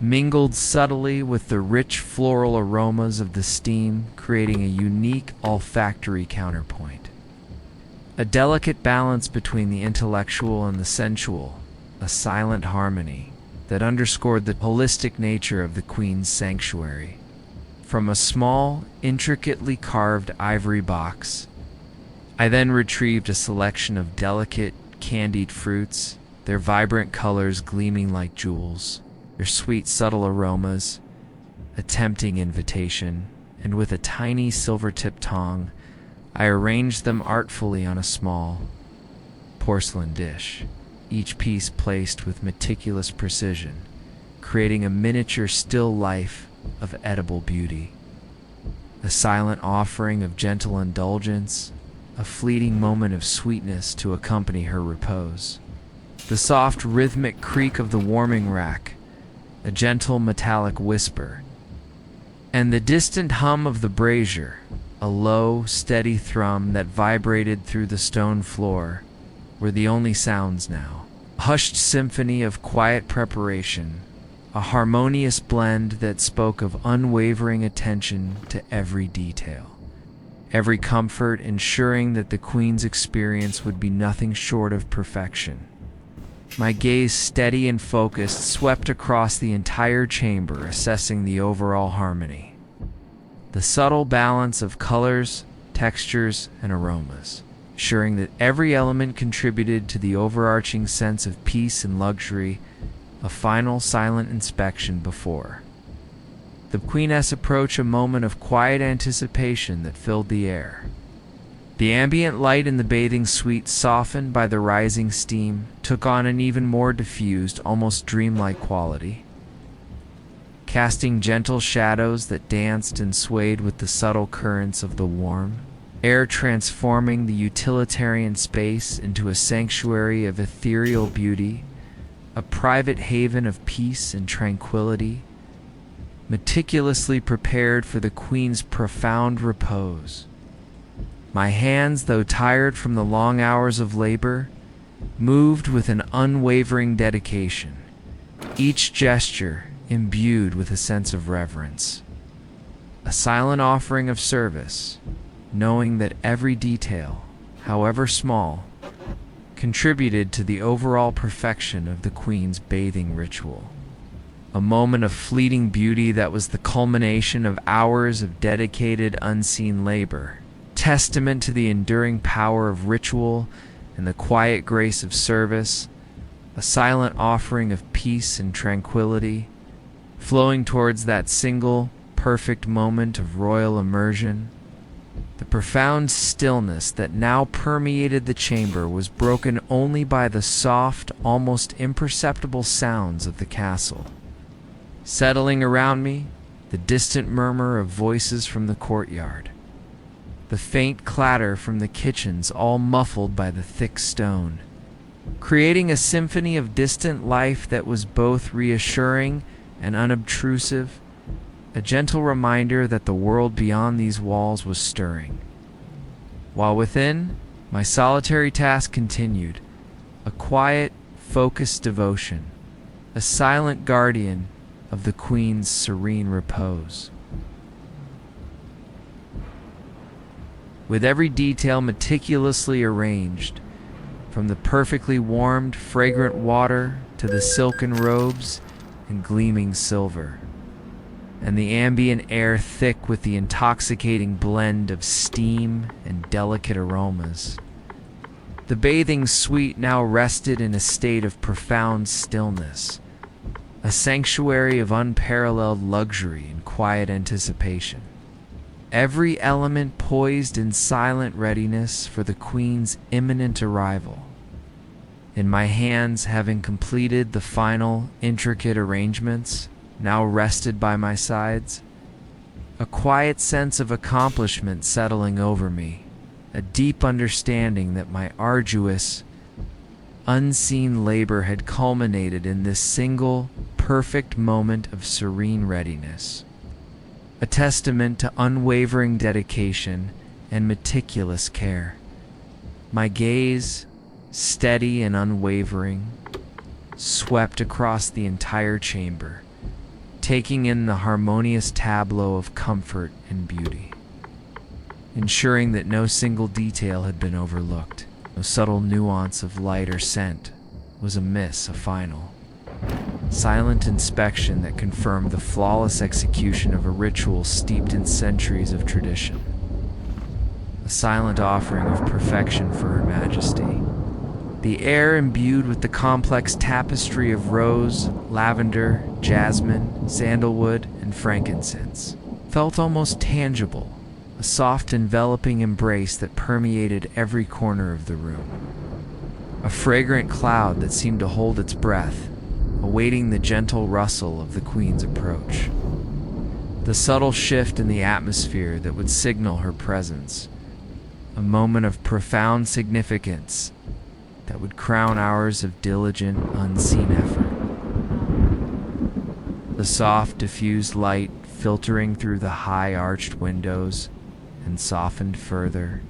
mingled subtly with the rich floral aromas of the steam, creating a unique olfactory counterpoint. A delicate balance between the intellectual and the sensual, a silent harmony that underscored the holistic nature of the Queen's sanctuary. From a small, intricately carved ivory box, I then retrieved a selection of delicate, candied fruits, their vibrant colors gleaming like jewels, their sweet, subtle aromas, a tempting invitation, and with a tiny silver-tipped tongue, I arranged them artfully on a small porcelain dish, each piece placed with meticulous precision, creating a miniature still life of edible beauty. A silent offering of gentle indulgence, a fleeting moment of sweetness to accompany her repose. The soft rhythmic creak of the warming rack, a gentle metallic whisper, and the distant hum of the brazier, a low, steady thrum that vibrated through the stone floor, were the only sounds now. A hushed symphony of quiet preparation, a harmonious blend that spoke of unwavering attention to every detail. Every comfort ensuring that the Queen's experience would be nothing short of perfection. My gaze, steady and focused, swept across the entire chamber, assessing the overall harmony. The subtle balance of colors, textures, and aromas, ensuring that every element contributed to the overarching sense of peace and luxury. A final silent inspection before the Queeness approached, a moment of quiet anticipation that filled the air. The ambient light in the bathing suite, softened by the rising steam, took on an even more diffused, almost dreamlike quality, casting gentle shadows that danced and swayed with the subtle currents of the warm air, transforming the utilitarian space into a sanctuary of ethereal beauty, a private haven of peace and tranquility, meticulously prepared for the Queen's profound repose. My hands, though tired from the long hours of labor, moved with an unwavering dedication, each gesture imbued with a sense of reverence, a silent offering of service, knowing that every detail, however small, contributed to the overall perfection of the Queen's bathing ritual. A moment of fleeting beauty that was the culmination of hours of dedicated, unseen labor, testament to the enduring power of ritual and the quiet grace of service, a silent offering of peace and tranquility, flowing towards that single, perfect moment of royal immersion. The profound stillness that now permeated the chamber was broken only by the soft, almost imperceptible sounds of the castle. Settling around me, the distant murmur of voices from the courtyard, the faint clatter from the kitchens, all muffled by the thick stone, creating a symphony of distant life that was both reassuring and unobtrusive, a gentle reminder that the world beyond these walls was stirring. While within, my solitary task continued, a quiet, focused devotion, a silent guardian of the Queen's serene repose. With every detail meticulously arranged, from the perfectly warmed, fragrant water to the silken robes and gleaming silver, and the ambient air thick with the intoxicating blend of steam and delicate aromas. The bathing suite now rested in a state of profound stillness, a sanctuary of unparalleled luxury and quiet anticipation. every element poised in silent readiness for the Queen's imminent arrival. In my hands, having completed the final, intricate arrangements, now rested by my sides, a quiet sense of accomplishment settling over me, a deep understanding that my arduous, unseen labor had culminated in this single, perfect moment of serene readiness. A testament to unwavering dedication and meticulous care. My gaze, steady and unwavering, swept across the entire chamber, taking in the harmonious tableau of comfort and beauty, ensuring that no single detail had been overlooked, no subtle nuance of light or scent was amiss. A final, silent inspection that confirmed the flawless execution of a ritual steeped in centuries of tradition. A silent offering of perfection for Her Majesty. The air imbued with the complex tapestry of rose, lavender, jasmine, sandalwood, and frankincense felt almost tangible, a soft enveloping embrace that permeated every corner of the room. A fragrant cloud that seemed to hold its breath, awaiting the gentle rustle of the Queen's approach. The subtle shift in the atmosphere that would signal her presence, a moment of profound significance that would crown hours of diligent, unseen effort. The soft, diffused light filtering through the high-arched windows and softened further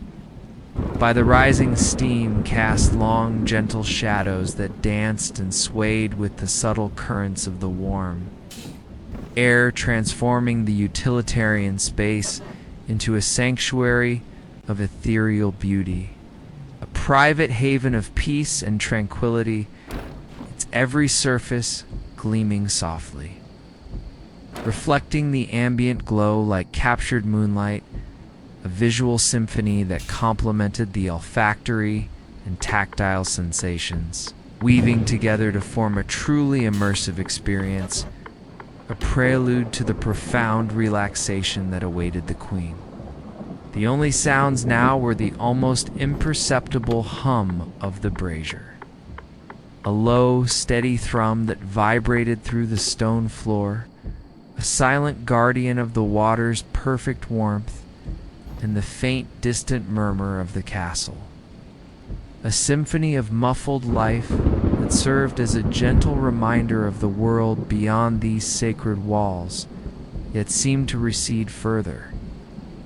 by the rising steam cast long, gentle shadows that danced and swayed with the subtle currents of the warm air, transforming the utilitarian space into a sanctuary of ethereal beauty, a private haven of peace and tranquility, its every surface gleaming softly, reflecting the ambient glow like captured moonlight, a visual symphony that complemented the olfactory and tactile sensations, weaving together to form a truly immersive experience, a prelude to the profound relaxation that awaited the Queen. The only sounds now were the almost imperceptible hum of the brazier, a low, steady thrum that vibrated through the stone floor, a silent guardian of the water's perfect warmth, and the faint, distant murmur of the castle. A symphony of muffled life that served as a gentle reminder of the world beyond these sacred walls, yet seemed to recede further,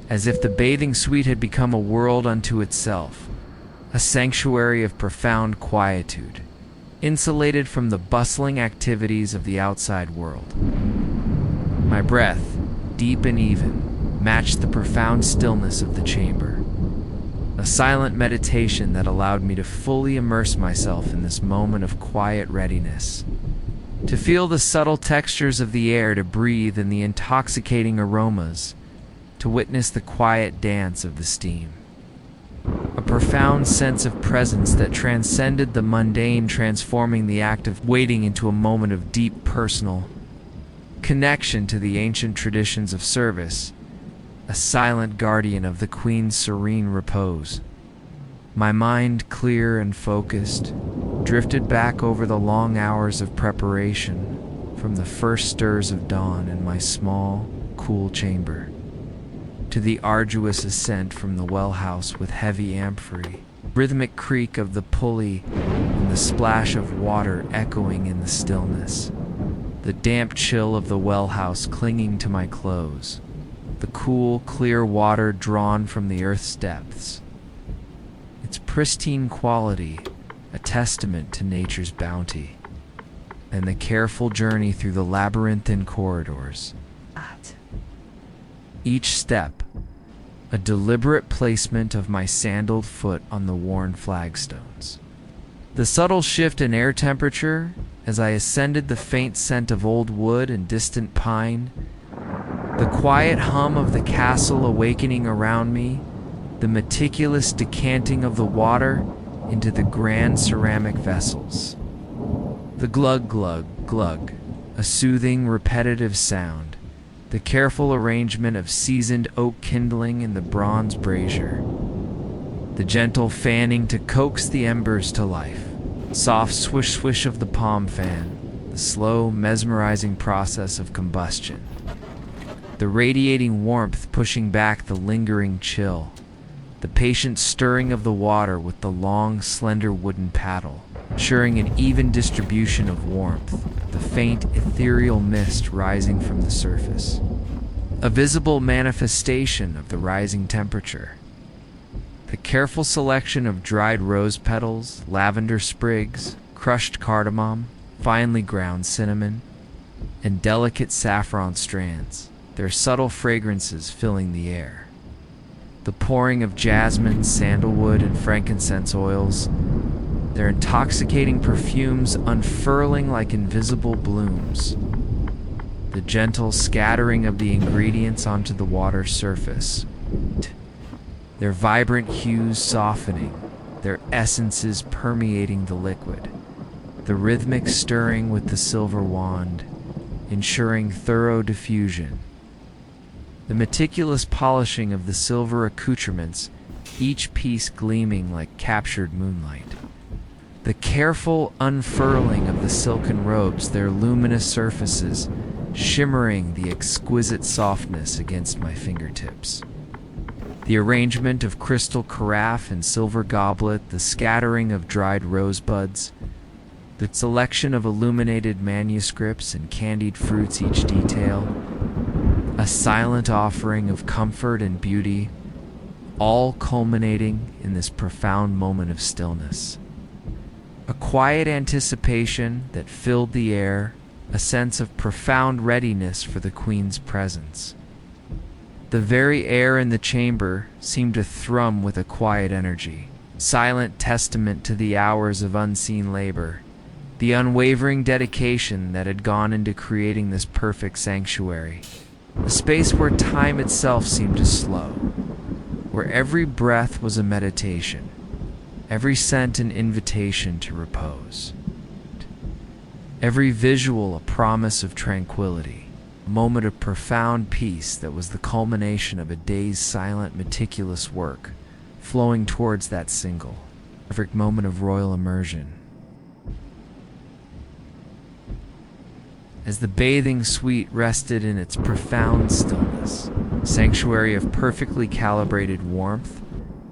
as if the bathing suite had become a world unto itself, a sanctuary of profound quietude, insulated from the bustling activities of the outside world. My breath, deep and even, matched the profound stillness of the chamber, a silent meditation that allowed me to fully immerse myself in this moment of quiet readiness, to feel the subtle textures of the air, to breathe in the intoxicating aromas, to witness the quiet dance of the steam. A profound sense of presence that transcended the mundane, transforming the act of waiting into a moment of deep personal connection to the ancient traditions of service, a silent guardian of the Queen's serene repose. My mind, clear and focused, drifted back over the long hours of preparation from the first stirs of dawn in my small, cool chamber, to the arduous ascent from the well house with heavy amphory, rhythmic creak of the pulley and the splash of water echoing in the stillness, the damp chill of the well house clinging to my clothes, the cool, clear water drawn from the earth's depths, its pristine quality a testament to nature's bounty, and the careful journey through the labyrinthine corridors. Each step, a deliberate placement of my sandaled foot on the worn flagstones. The subtle shift in air temperature as I ascended, the faint scent of old wood and distant pine, the quiet hum of the castle awakening around me, the meticulous decanting of the water into the grand ceramic vessels. The glug, glug, glug, a soothing, repetitive sound, the careful arrangement of seasoned oak kindling in the bronze brazier, the gentle fanning to coax the embers to life, soft swish-swish of the palm fan, the slow, mesmerizing process of combustion, the radiating warmth pushing back the lingering chill, the patient stirring of the water with the long, slender wooden paddle, ensuring an even distribution of warmth, the faint, ethereal mist rising from the surface, a visible manifestation of the rising temperature. The careful selection of dried rose petals, lavender sprigs, crushed cardamom, finely ground cinnamon, and delicate saffron strands, their subtle fragrances filling the air. The pouring of jasmine, sandalwood, and frankincense oils, their intoxicating perfumes unfurling like invisible blooms. The gentle scattering of the ingredients onto the water's surface, their vibrant hues softening, their essences permeating the liquid, the rhythmic stirring with the silver wand, ensuring thorough diffusion, the meticulous polishing of the silver accoutrements, each piece gleaming like captured moonlight, the careful unfurling of the silken robes, their luminous surfaces shimmering the exquisite softness against my fingertips. The arrangement of crystal carafe and silver goblet, the scattering of dried rosebuds, the selection of illuminated manuscripts and candied fruits, each detail, a silent offering of comfort and beauty, all culminating in this profound moment of stillness. A quiet anticipation that filled the air, a sense of profound readiness for the Queen's presence. The very air in the chamber seemed to thrum with a quiet energy, silent testament to the hours of unseen labor, the unwavering dedication that had gone into creating this perfect sanctuary, a space where time itself seemed to slow, where every breath was a meditation, every scent an invitation to repose, every visual a promise of tranquility, a moment of profound peace that was the culmination of a day's silent, meticulous work, flowing towards that single, perfect moment of royal immersion. As the bathing suite rested in its profound stillness, a sanctuary of perfectly calibrated warmth,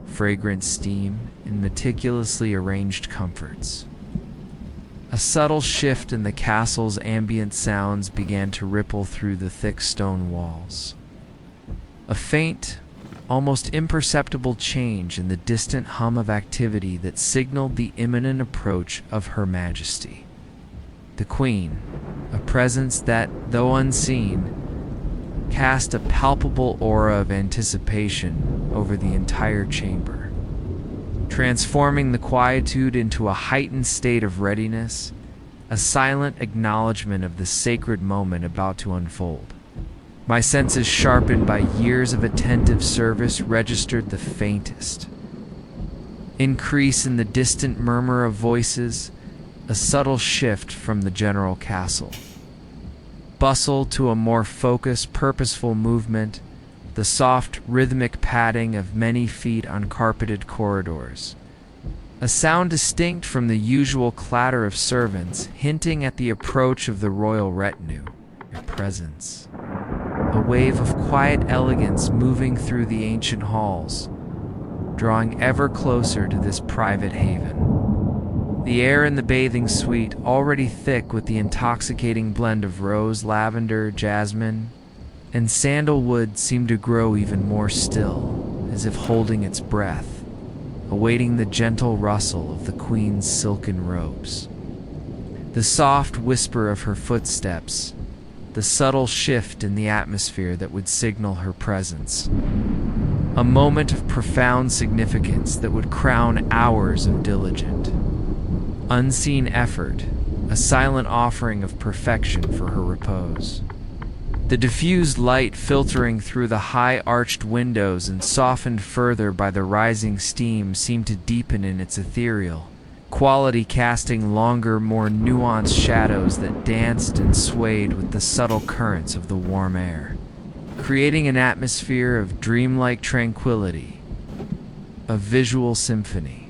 fragrant steam, and meticulously arranged comforts, a subtle shift in the castle's ambient sounds began to ripple through the thick stone walls. A faint, almost imperceptible change in the distant hum of activity that signaled the imminent approach of Her Majesty. The Queen, a presence that, though unseen, cast a palpable aura of anticipation over the entire chamber, transforming the quietude into a heightened state of readiness, a silent acknowledgement of the sacred moment about to unfold. My senses, sharpened by years of attentive service, registered the faintest increase in the distant murmur of voices, a subtle shift from the general castle. Bustle to a more focused, purposeful movement, the soft, rhythmic padding of many feet on carpeted corridors. A sound distinct from the usual clatter of servants, hinting at the approach of the royal retinue, your presence. A wave of quiet elegance moving through the ancient halls, drawing ever closer to this private haven. The air in the bathing suite, already thick with the intoxicating blend of rose, lavender, jasmine, and sandalwood, seemed to grow even more still, as if holding its breath, awaiting the gentle rustle of the Queen's silken robes. The soft whisper of her footsteps, the subtle shift in the atmosphere that would signal her presence. A moment of profound significance that would crown hours of diligent, unseen effort, a silent offering of perfection for her repose. The diffused light filtering through the high-arched windows and softened further by the rising steam seemed to deepen in its ethereal quality, casting longer, more nuanced shadows that danced and swayed with the subtle currents of the warm air. creating an atmosphere of dreamlike tranquility, a visual symphony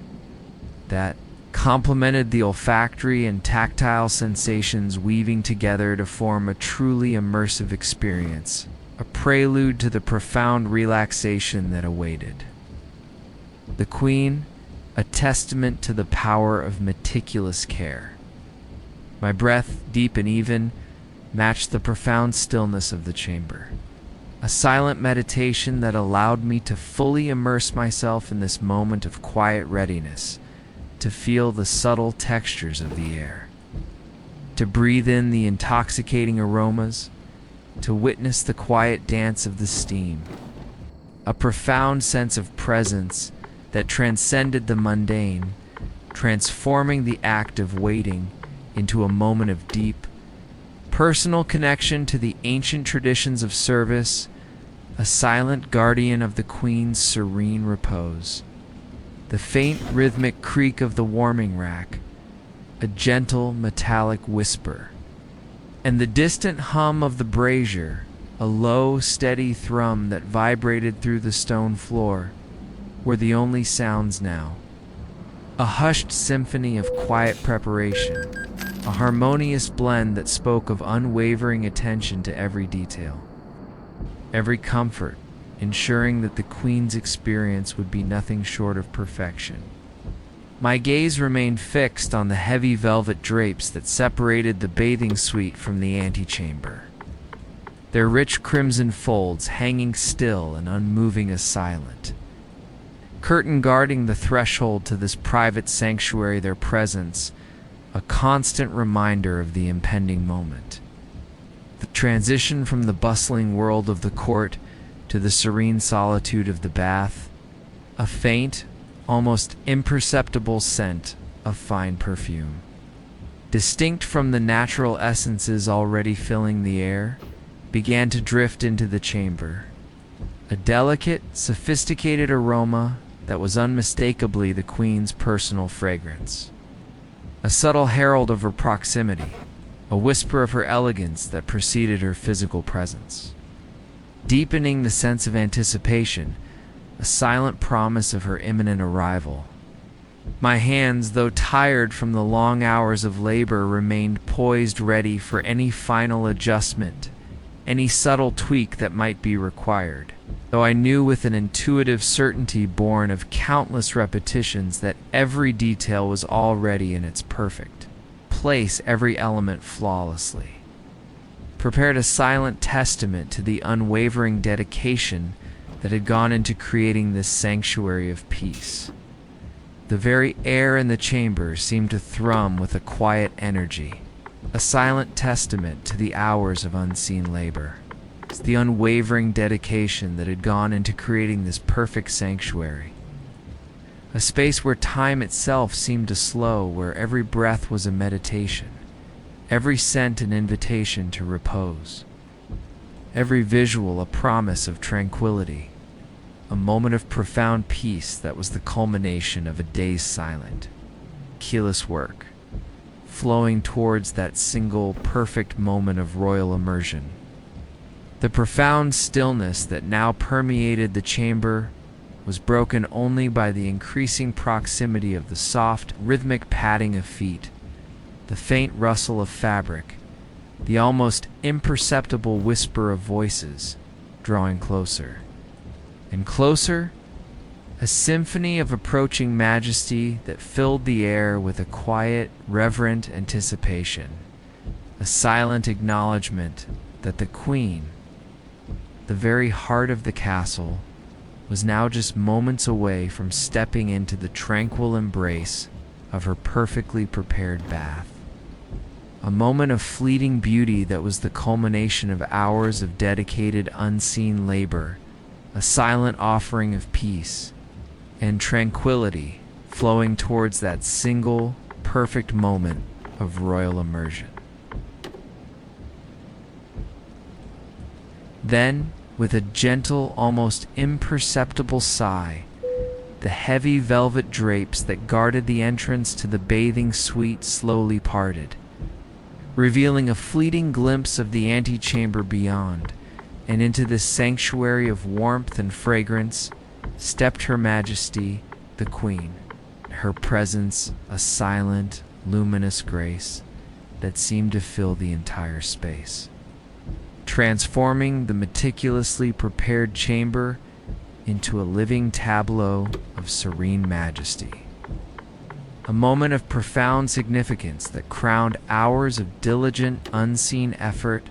that complemented the olfactory and tactile sensations weaving together to form a truly immersive experience, a prelude to the profound relaxation that awaited. The Queen, a testament to the power of meticulous care. My breath, deep and even, matched the profound stillness of the chamber. A silent meditation that allowed me to fully immerse myself in this moment of quiet readiness, to feel the subtle textures of the air, to breathe in the intoxicating aromas, to witness the quiet dance of the steam. A profound sense of presence that transcended the mundane, transforming the act of waiting into a moment of deep, personal connection to the ancient traditions of service, a silent guardian of the Queen's serene repose. The faint rhythmic creak of the warming rack, a gentle metallic whisper, and the distant hum of the brazier, a low, steady thrum that vibrated through the stone floor, were the only sounds now. A hushed symphony of quiet preparation, a harmonious blend that spoke of unwavering attention to every detail, every comfort, ensuring that the Queen's experience would be nothing short of perfection. My gaze remained fixed on the heavy velvet drapes that separated the bathing suite from the antechamber, their rich crimson folds hanging still and unmoving as silent. Curtain guarding the threshold to this private sanctuary, their presence, a constant reminder of the impending moment. The transition from the bustling world of the court to the serene solitude of the bath, a faint, almost imperceptible scent of fine perfume, distinct from the natural essences already filling the air, began to drift into the chamber. A delicate, sophisticated aroma that was unmistakably the Queen's personal fragrance. A subtle herald of her proximity, a whisper of her elegance that preceded her physical presence. Deepening the sense of anticipation, a silent promise of her imminent arrival. My hands, though tired from the long hours of labor, remained poised ready for any final adjustment, any subtle tweak that might be required, though I knew with an intuitive certainty born of countless repetitions that every detail was already in its perfect place, every element flawlessly. Prepared a silent testament to the unwavering dedication that had gone into creating this sanctuary of peace. The very air in the chamber seemed to thrum with a quiet energy, a silent testament to the hours of unseen labor. It's the unwavering dedication that had gone into creating this perfect sanctuary. A space where time itself seemed to slow, where every breath was a meditation, every scent an invitation to repose, every visual a promise of tranquility, a moment of profound peace that was the culmination of a day's silent, keyless work, flowing towards that single perfect moment of royal immersion. The profound stillness that now permeated the chamber was broken only by the increasing proximity of the soft, rhythmic padding of feet, the faint rustle of fabric, the almost imperceptible whisper of voices drawing closer and closer, a symphony of approaching majesty that filled the air with a quiet, reverent anticipation, a silent acknowledgement that the Queen, the very heart of the castle, was now just moments away from stepping into the tranquil embrace of her perfectly prepared bath. A moment of fleeting beauty that was the culmination of hours of dedicated, unseen labor, a silent offering of peace and tranquility flowing towards that single, perfect moment of royal immersion. Then, with a gentle, almost imperceptible sigh, the heavy velvet drapes that guarded the entrance to the bathing suite slowly parted, revealing a fleeting glimpse of the antechamber beyond, and into this sanctuary of warmth and fragrance stepped Her Majesty, the Queen, her presence a silent, luminous grace that seemed to fill the entire space, transforming the meticulously prepared chamber into a living tableau of serene majesty. A moment of profound significance that crowned hours of diligent, unseen effort,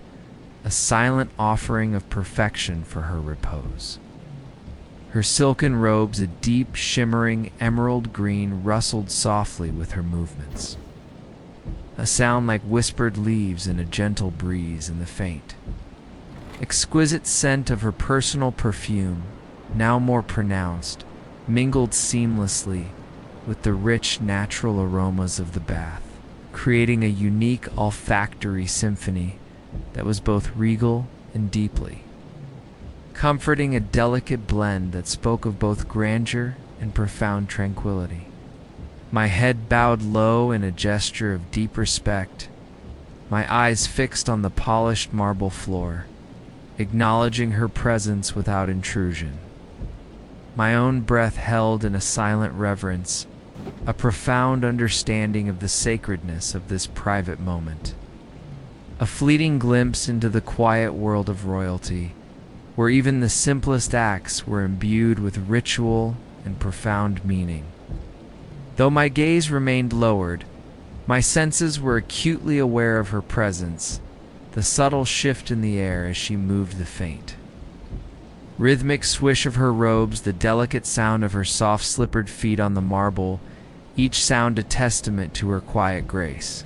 a silent offering of perfection for her repose. Her silken robes, a deep, shimmering emerald green, rustled softly with her movements, a sound like whispered leaves in a gentle breeze in the faint, exquisite scent of her personal perfume, now more pronounced, mingled seamlessly with the rich, natural aromas of the bath, creating a unique olfactory symphony that was both regal and deeply comforting, a delicate blend that spoke of both grandeur and profound tranquility. My head bowed low in a gesture of deep respect, my eyes fixed on the polished marble floor, acknowledging her presence without intrusion. My own breath held in a silent reverence, a profound understanding of the sacredness of this private moment. A fleeting glimpse into the quiet world of royalty, where even the simplest acts were imbued with ritual and profound meaning. Though my gaze remained lowered, my senses were acutely aware of her presence, the subtle shift in the air as she moved, the faint rhythmic swish of her robes, the delicate sound of her soft slippered feet on the marble, each sound a testament to her quiet grace.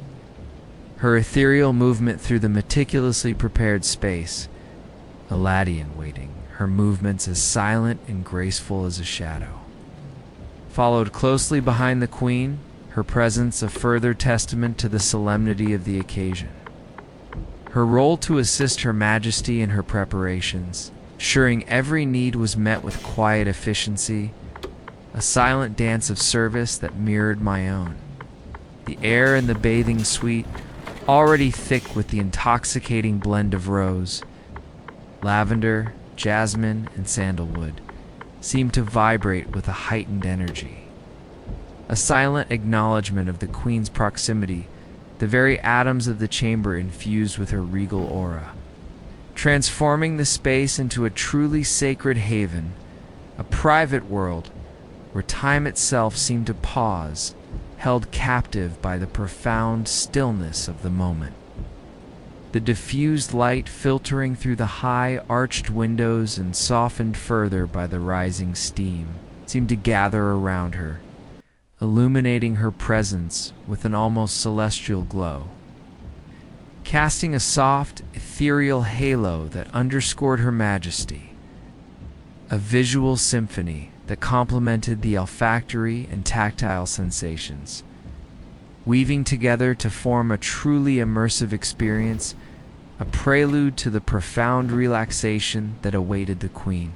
Her ethereal movement through the meticulously prepared space, Aladdin waiting, her movements as silent and graceful as a shadow. Followed closely behind the Queen, her presence a further testament to the solemnity of the occasion. Her role to assist Her Majesty in her preparations, ensuring every need was met with quiet efficiency, a silent dance of service that mirrored my own. The air in the bathing suite, already thick with the intoxicating blend of rose, lavender, jasmine, and sandalwood, seemed to vibrate with a heightened energy. A silent acknowledgement of the Queen's proximity, the very atoms of the chamber infused with her regal aura, transforming the space into a truly sacred haven, a private world where time itself seemed to pause, held captive by the profound stillness of the moment. The diffused light filtering through the high, arched windows and softened further by the rising steam seemed to gather around her, illuminating her presence with an almost celestial glow, casting a soft, ethereal halo that underscored Her Majesty, a visual symphony that complemented the olfactory and tactile sensations, weaving together to form a truly immersive experience, a prelude to the profound relaxation that awaited the Queen.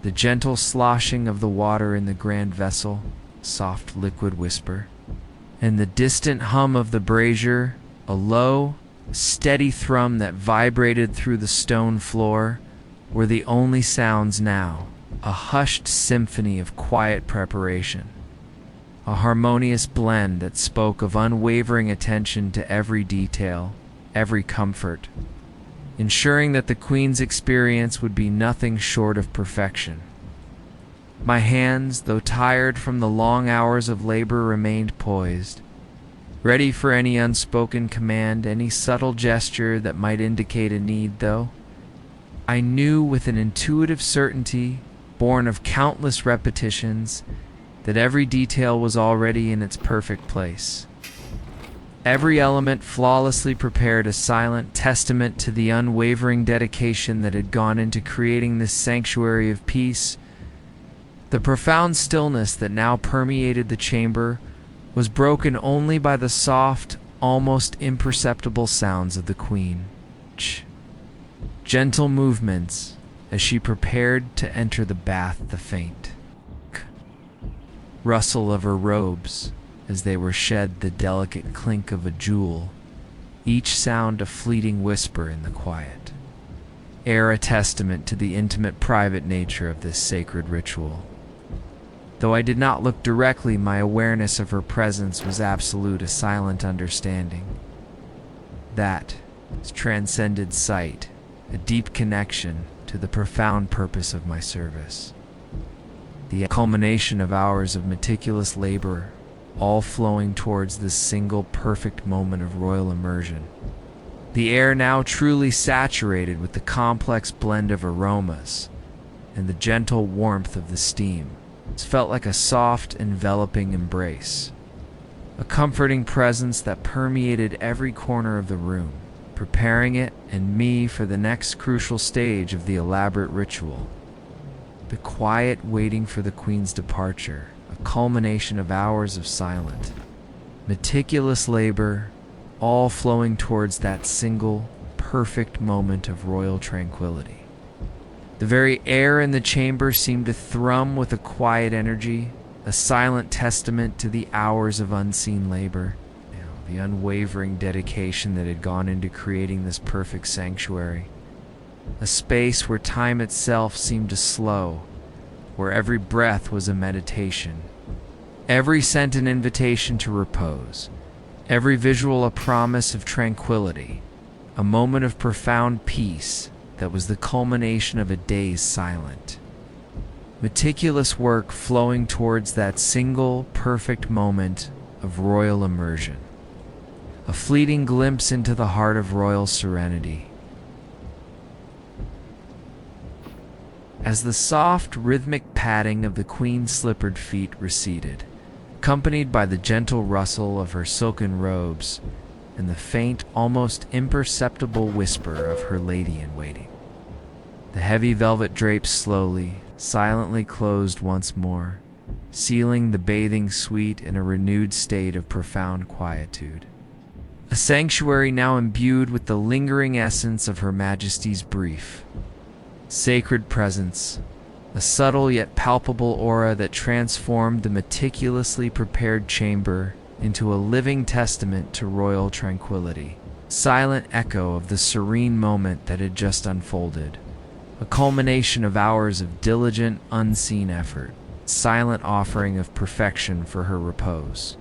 The gentle sloshing of the water in the grand vessel, soft liquid whisper, and the distant hum of the brazier, a low, steady thrum that vibrated through the stone floor, were the only sounds now, a hushed symphony of quiet preparation, a harmonious blend that spoke of unwavering attention to every detail, every comfort, ensuring that the Queen's experience would be nothing short of perfection. My hands, though tired from the long hours of labor, remained poised, ready for any unspoken command, any subtle gesture that might indicate a need, though I knew with an intuitive certainty, born of countless repetitions, that every detail was already in its perfect place. Every element flawlessly prepared, a silent testament to the unwavering dedication that had gone into creating this sanctuary of peace. The profound stillness that now permeated the chamber was broken only by the soft, almost imperceptible sounds of the Queen. Gentle movements as she prepared to enter the bath, the faint rustle of her robes as they were shed, the delicate clink of a jewel, each sound a fleeting whisper in the quiet. air a testament to the intimate private nature of this sacred ritual. Though I did not look directly, my awareness of her presence was absolute, a silent understanding. That transcended sight, a deep connection to the profound purpose of my service. The culmination of hours of meticulous labor, all flowing towards this single perfect moment of royal immersion. The air now truly saturated with the complex blend of aromas and the gentle warmth of the steam. It felt like a soft, enveloping embrace, a comforting presence that permeated every corner of the room, preparing it and me for the next crucial stage of the elaborate ritual. The quiet waiting for the Queen's departure, a culmination of hours of silent, meticulous labor, all flowing towards that single, perfect moment of royal tranquility. The very air in the chamber seemed to thrum with a quiet energy, a silent testament to the hours of unseen labor, the unwavering dedication that had gone into creating this perfect sanctuary. A space where time itself seemed to slow, where every breath was a meditation, every scent an invitation to repose, every visual a promise of tranquility, a moment of profound peace that was the culmination of a day's silent, meticulous work flowing towards that single perfect moment of royal immersion. A fleeting glimpse into the heart of royal serenity. As the soft, rhythmic padding of the Queen's slippered feet receded, accompanied by the gentle rustle of her silken robes and the faint, almost imperceptible whisper of her lady-in-waiting, the heavy velvet drapes slowly, silently closed once more, sealing the bathing suite in a renewed state of profound quietude. A sanctuary now imbued with the lingering essence of Her Majesty's brief, sacred presence, a subtle yet palpable aura that transformed the meticulously prepared chamber into a living testament to royal tranquility, silent echo of the serene moment that had just unfolded, a culmination of hours of diligent, unseen effort, silent offering of perfection for her repose.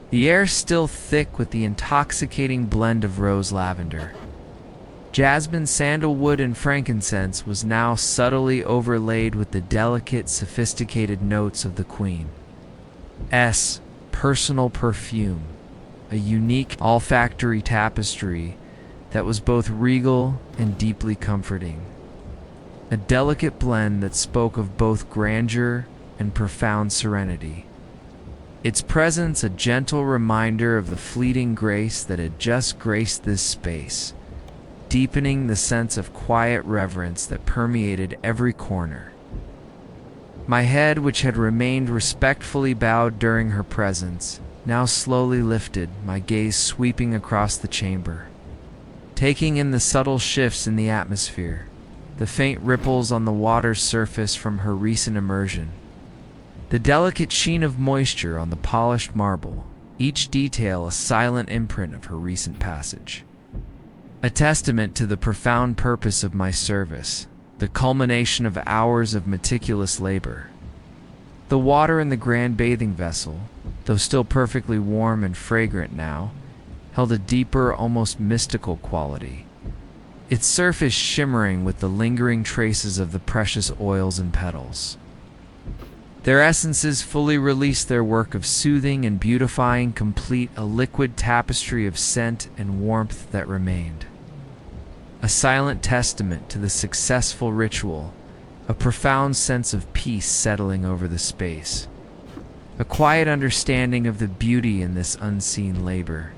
The air still thick with the intoxicating blend of rose lavender. Jasmine, sandalwood, and frankincense was now subtly overlaid with the delicate, sophisticated notes of the Queen's personal perfume, a unique olfactory tapestry that was both regal and deeply comforting. A delicate blend that spoke of both grandeur and profound serenity. Its presence a gentle reminder of the fleeting grace that had just graced this space, deepening the sense of quiet reverence that permeated every corner. My head, which had remained respectfully bowed during her presence, now slowly lifted, my gaze sweeping across the chamber, taking in the subtle shifts in the atmosphere, the faint ripples on the water's surface from her recent immersion, the delicate sheen of moisture on the polished marble, each detail a silent imprint of her recent passage. A testament to the profound purpose of my service, the culmination of hours of meticulous labor. The water in the grand bathing vessel, though still perfectly warm and fragrant now, held a deeper, almost mystical quality, its surface shimmering with the lingering traces of the precious oils and petals. Their essences fully released their work of soothing and beautifying, complete a liquid tapestry of scent and warmth that remained. A silent testament to the successful ritual, a profound sense of peace settling over the space. A quiet understanding of the beauty in this unseen labor.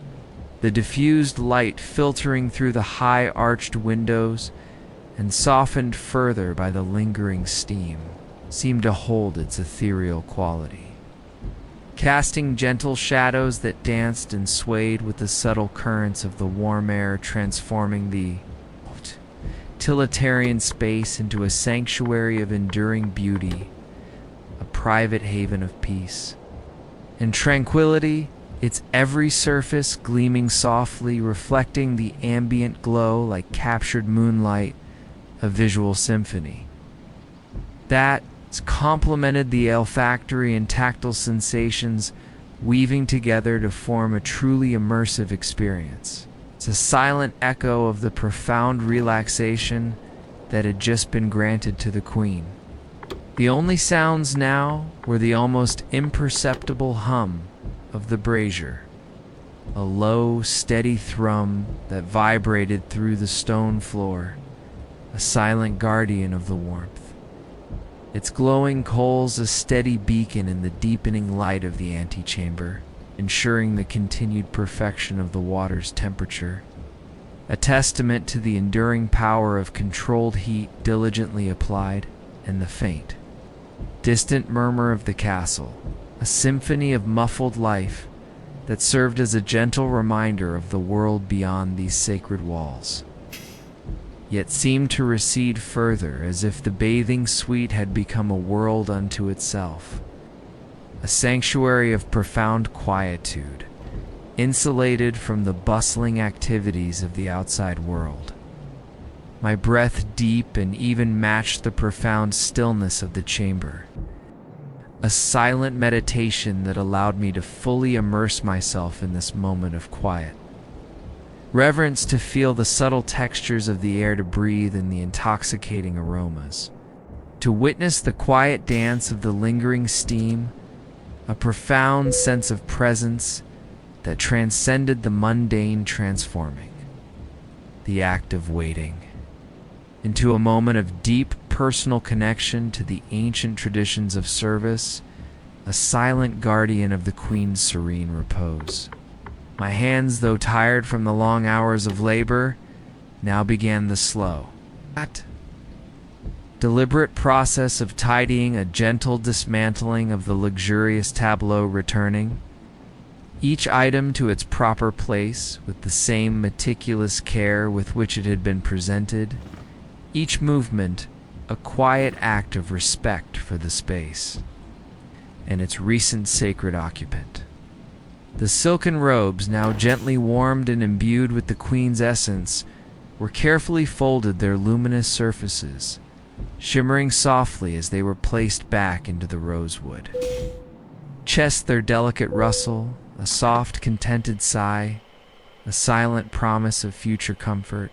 The diffused light filtering through the high arched windows and softened further by the lingering steam, seemed to hold its ethereal quality, casting gentle shadows that danced and swayed with the subtle currents of the warm air, transforming the utilitarian space into a sanctuary of enduring beauty, a private haven of peace and tranquility, its every surface gleaming softly, reflecting the ambient glow like captured moonlight a visual symphony. That complemented the olfactory and tactile sensations, weaving together to form a truly immersive experience. It's a silent echo of the profound relaxation that had just been granted to the Queen. The only sounds now were the almost imperceptible hum of the brazier, a low, steady thrum that vibrated through the stone floor, a silent guardian of the warmth. Its glowing coals a steady beacon in the deepening light of the antechamber, ensuring the continued perfection of the water's temperature, a testament to the enduring power of controlled heat diligently applied, and the faint, distant murmur of the castle, a symphony of muffled life that served as a gentle reminder of the world beyond these sacred walls, yet seemed to recede further, as if the bathing suite had become a world unto itself, a sanctuary of profound quietude, insulated from the bustling activities of the outside world. My breath deep and even matched the profound stillness of the chamber, a silent meditation that allowed me to fully immerse myself in this moment of quiet. Reverence to feel the subtle textures of the air, to breathe in the intoxicating aromas, to witness the quiet dance of the lingering steam, a profound sense of presence that transcended the mundane, transforming the act of waiting into a moment of deep personal connection to the ancient traditions of service, a silent guardian of the Queen's serene repose. My hands, though tired from the long hours of labor, now began the slow, deliberate process of tidying, a gentle dismantling of the luxurious tableau, returning each item to its proper place with the same meticulous care with which it had been presented, each movement a quiet act of respect for the space and its recent sacred occupant. The silken robes, now gently warmed and imbued with the Queen's essence, were carefully folded, their luminous surfaces shimmering softly as they were placed back into the rosewood. Chests, their delicate rustle, a soft, contented sigh, a silent promise of future comfort.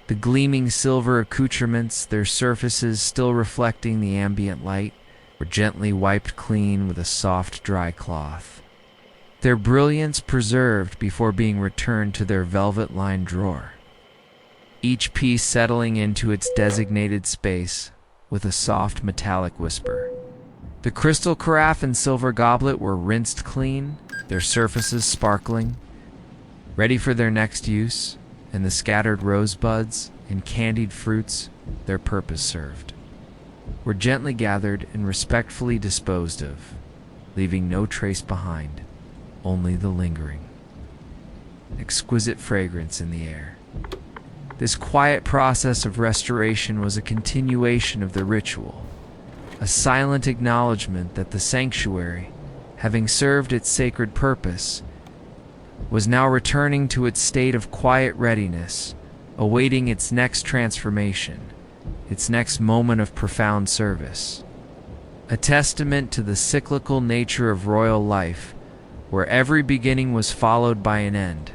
The gleaming silver accoutrements, their surfaces still reflecting the ambient light, were gently wiped clean with a soft, dry cloth, their brilliance preserved before being returned to their velvet-lined drawer, each piece settling into its designated space with a soft metallic whisper. The crystal carafe and silver goblet were rinsed clean, their surfaces sparkling, ready for their next use, and the scattered rosebuds and candied fruits, their purpose served, were gently gathered and respectfully disposed of, leaving no trace behind, only the lingering, exquisite fragrance in the air. This quiet process of restoration was a continuation of the ritual, a silent acknowledgement that the sanctuary, having served its sacred purpose, was now returning to its state of quiet readiness, awaiting its next transformation, its next moment of profound service. A testament to the cyclical nature of royal life, where every beginning was followed by an end,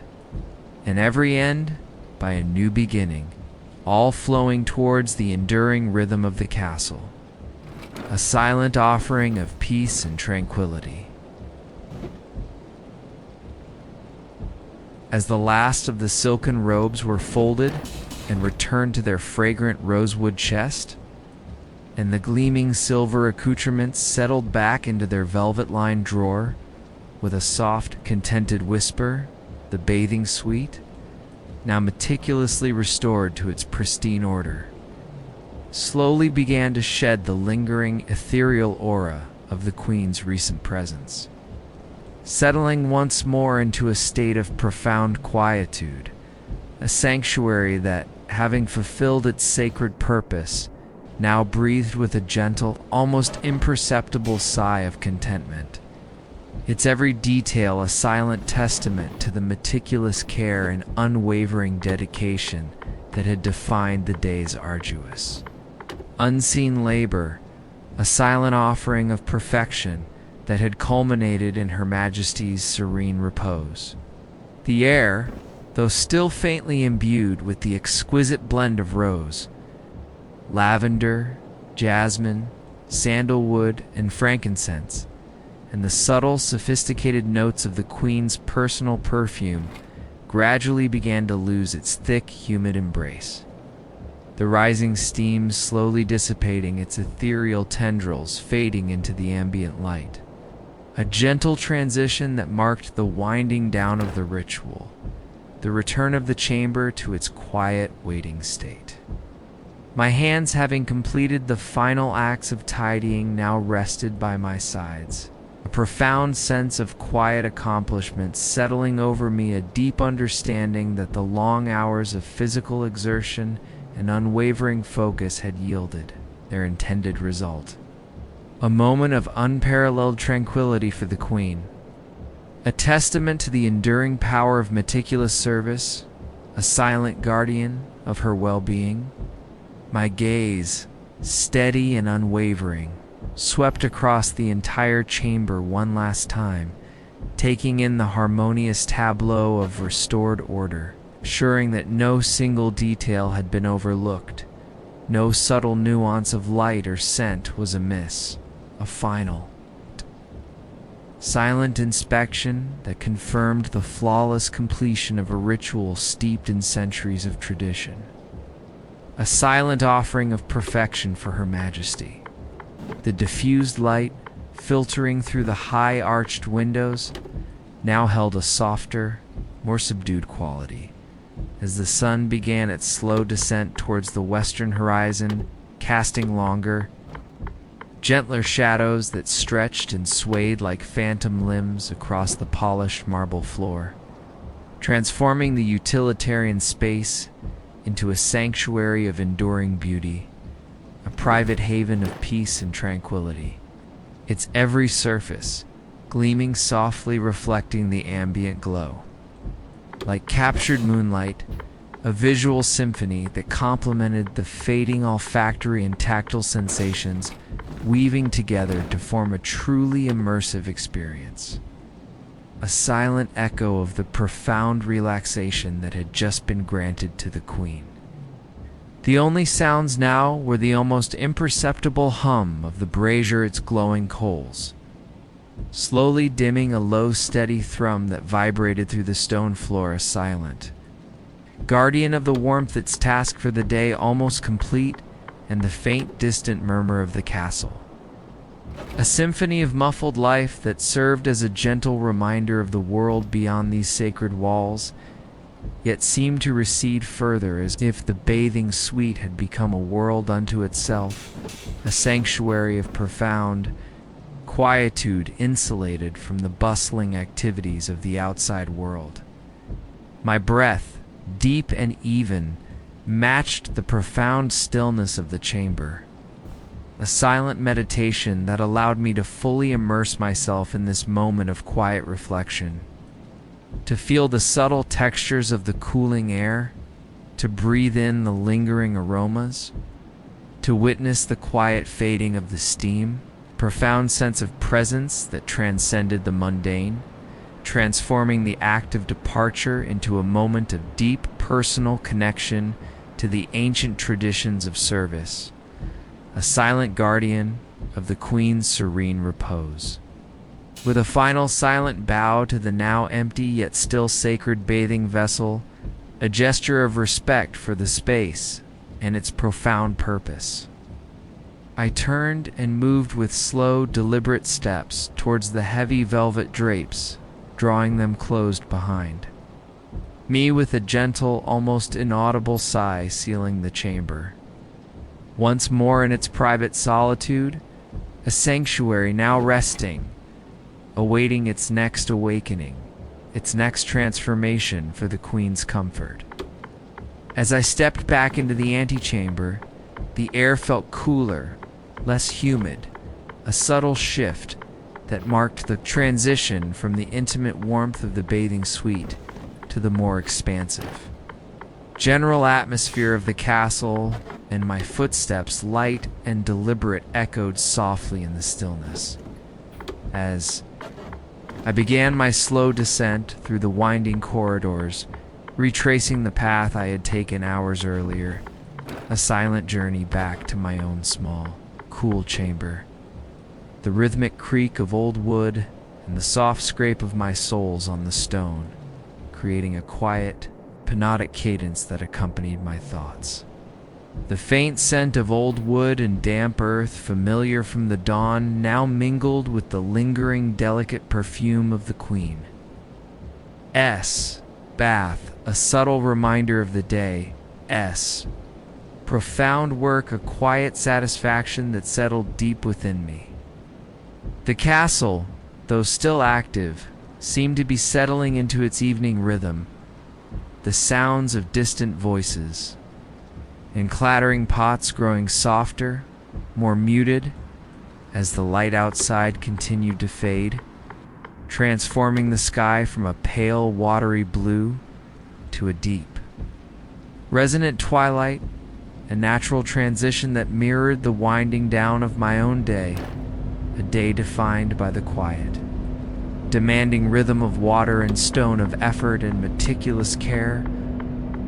and every end by a new beginning, all flowing towards the enduring rhythm of the castle, a silent offering of peace and tranquility. As the last of the silken robes were folded and returned to their fragrant rosewood chest, and the gleaming silver accoutrements settled back into their velvet-lined drawer with a soft, contented whisper, the bathing suite, now meticulously restored to its pristine order, slowly began to shed the lingering ethereal aura of the Queen's recent presence, settling once more into a state of profound quietude, a sanctuary that, having fulfilled its sacred purpose, now breathed with a gentle, almost imperceptible sigh of contentment, its every detail a silent testament to the meticulous care and unwavering dedication that had defined the days arduous. Unseen labor, a silent offering of perfection that had culminated in Her Majesty's serene repose. The air, though still faintly imbued with the exquisite blend of rose, lavender, jasmine, sandalwood, and frankincense, and the subtle, sophisticated notes of the Queen's personal perfume, gradually began to lose its thick, humid embrace. The rising steam slowly dissipating, its ethereal tendrils fading into the ambient light. A gentle transition that marked the winding down of the ritual, the return of the chamber to its quiet, waiting state. My hands, having completed the final acts of tidying, now rested by my sides. A profound sense of quiet accomplishment settling over me, a deep understanding that the long hours of physical exertion and unwavering focus had yielded their intended result. A moment of unparalleled tranquility for the Queen. A testament to the enduring power of meticulous service, a silent guardian of her well-being. My gaze, steady and unwavering, swept across the entire chamber one last time, taking in the harmonious tableau of restored order, ensuring that no single detail had been overlooked, no subtle nuance of light or scent was amiss. A final, silent inspection that confirmed the flawless completion of a ritual steeped in centuries of tradition. A silent offering of perfection for Her Majesty. The diffused light, filtering through the high-arched windows, now held a softer, more subdued quality. As the sun began its slow descent towards the western horizon, casting longer, gentler shadows that stretched and swayed like phantom limbs across the polished marble floor, transforming the utilitarian space into a sanctuary of enduring beauty, a private haven of peace and tranquility, its every surface gleaming softly, reflecting the ambient glow. Like captured moonlight, a visual symphony that complemented the fading olfactory and tactile sensations, weaving together to form a truly immersive experience. A silent echo of the profound relaxation that had just been granted to the Queen. The only sounds now were the almost imperceptible hum of the brazier, its glowing coals, slowly dimming, a low, steady thrum that vibrated through the stone floor, a silent guardian of the warmth, its task for the day almost complete, and the faint, distant murmur of the castle. A symphony of muffled life that served as a gentle reminder of the world beyond these sacred walls, yet seemed to recede further, as if the bathing suite had become a world unto itself, a sanctuary of profound quietude, insulated from the bustling activities of the outside world. My breath, deep and even, matched the profound stillness of the chamber. A silent meditation that allowed me to fully immerse myself in this moment of quiet reflection. To feel the subtle textures of the cooling air, to breathe in the lingering aromas, to witness the quiet fading of the steam, profound sense of presence that transcended the mundane, transforming the act of departure into a moment of deep personal connection to the ancient traditions of service, a silent guardian of the Queen's serene repose. With a final silent bow to the now empty yet still sacred bathing vessel, a gesture of respect for the space and its profound purpose, I turned and moved with slow, deliberate steps towards the heavy velvet drapes, drawing them closed behind me, with a gentle, almost inaudible sigh sealing the chamber. Once more in its private solitude, a sanctuary now resting, awaiting its next awakening, its next transformation for the Queen's comfort. As I stepped back into the antechamber, the air felt cooler, less humid, a subtle shift that marked the transition from the intimate warmth of the bathing suite to the more expansive, general atmosphere of the castle, and my footsteps, light and deliberate, echoed softly in the stillness. As I began my slow descent through the winding corridors, retracing the path I had taken hours earlier, a silent journey back to my own small, cool chamber. The rhythmic creak of old wood and the soft scrape of my soles on the stone, creating a quiet, hypnotic cadence that accompanied my thoughts. The faint scent of old wood and damp earth, familiar from the dawn, now mingled with the lingering, delicate perfume of the Queen. Bath, a subtle reminder of the day. Profound work, a quiet satisfaction that settled deep within me. The castle, though still active, seemed to be settling into its evening rhythm. The sounds of distant voices and clattering pots growing softer, more muted, as the light outside continued to fade, transforming the sky from a pale, watery blue to a deep, resonant twilight, a natural transition that mirrored the winding down of my own day, a day defined by the quiet, demanding rhythm of water and stone, of effort and meticulous care,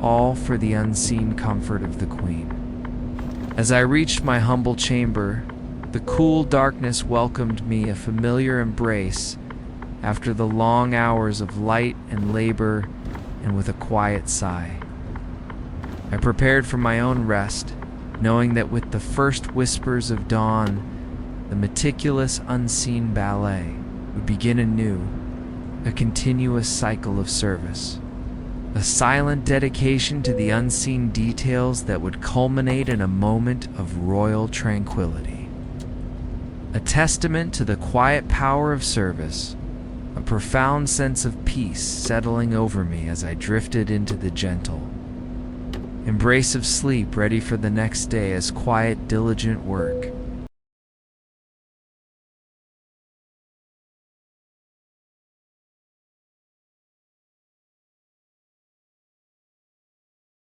all for the unseen comfort of the Queen. As I reached my humble chamber, the cool darkness welcomed me, a familiar embrace after the long hours of light and labor, and with a quiet sigh. I prepared for my own rest, knowing that with the first whispers of dawn, the meticulous unseen ballet would begin anew, a continuous cycle of service. A silent dedication to the unseen details that would culminate in a moment of royal tranquility. A testament to the quiet power of service, a profound sense of peace settling over me as I drifted into the gentle embrace of sleep, ready for the next day as quiet, diligent work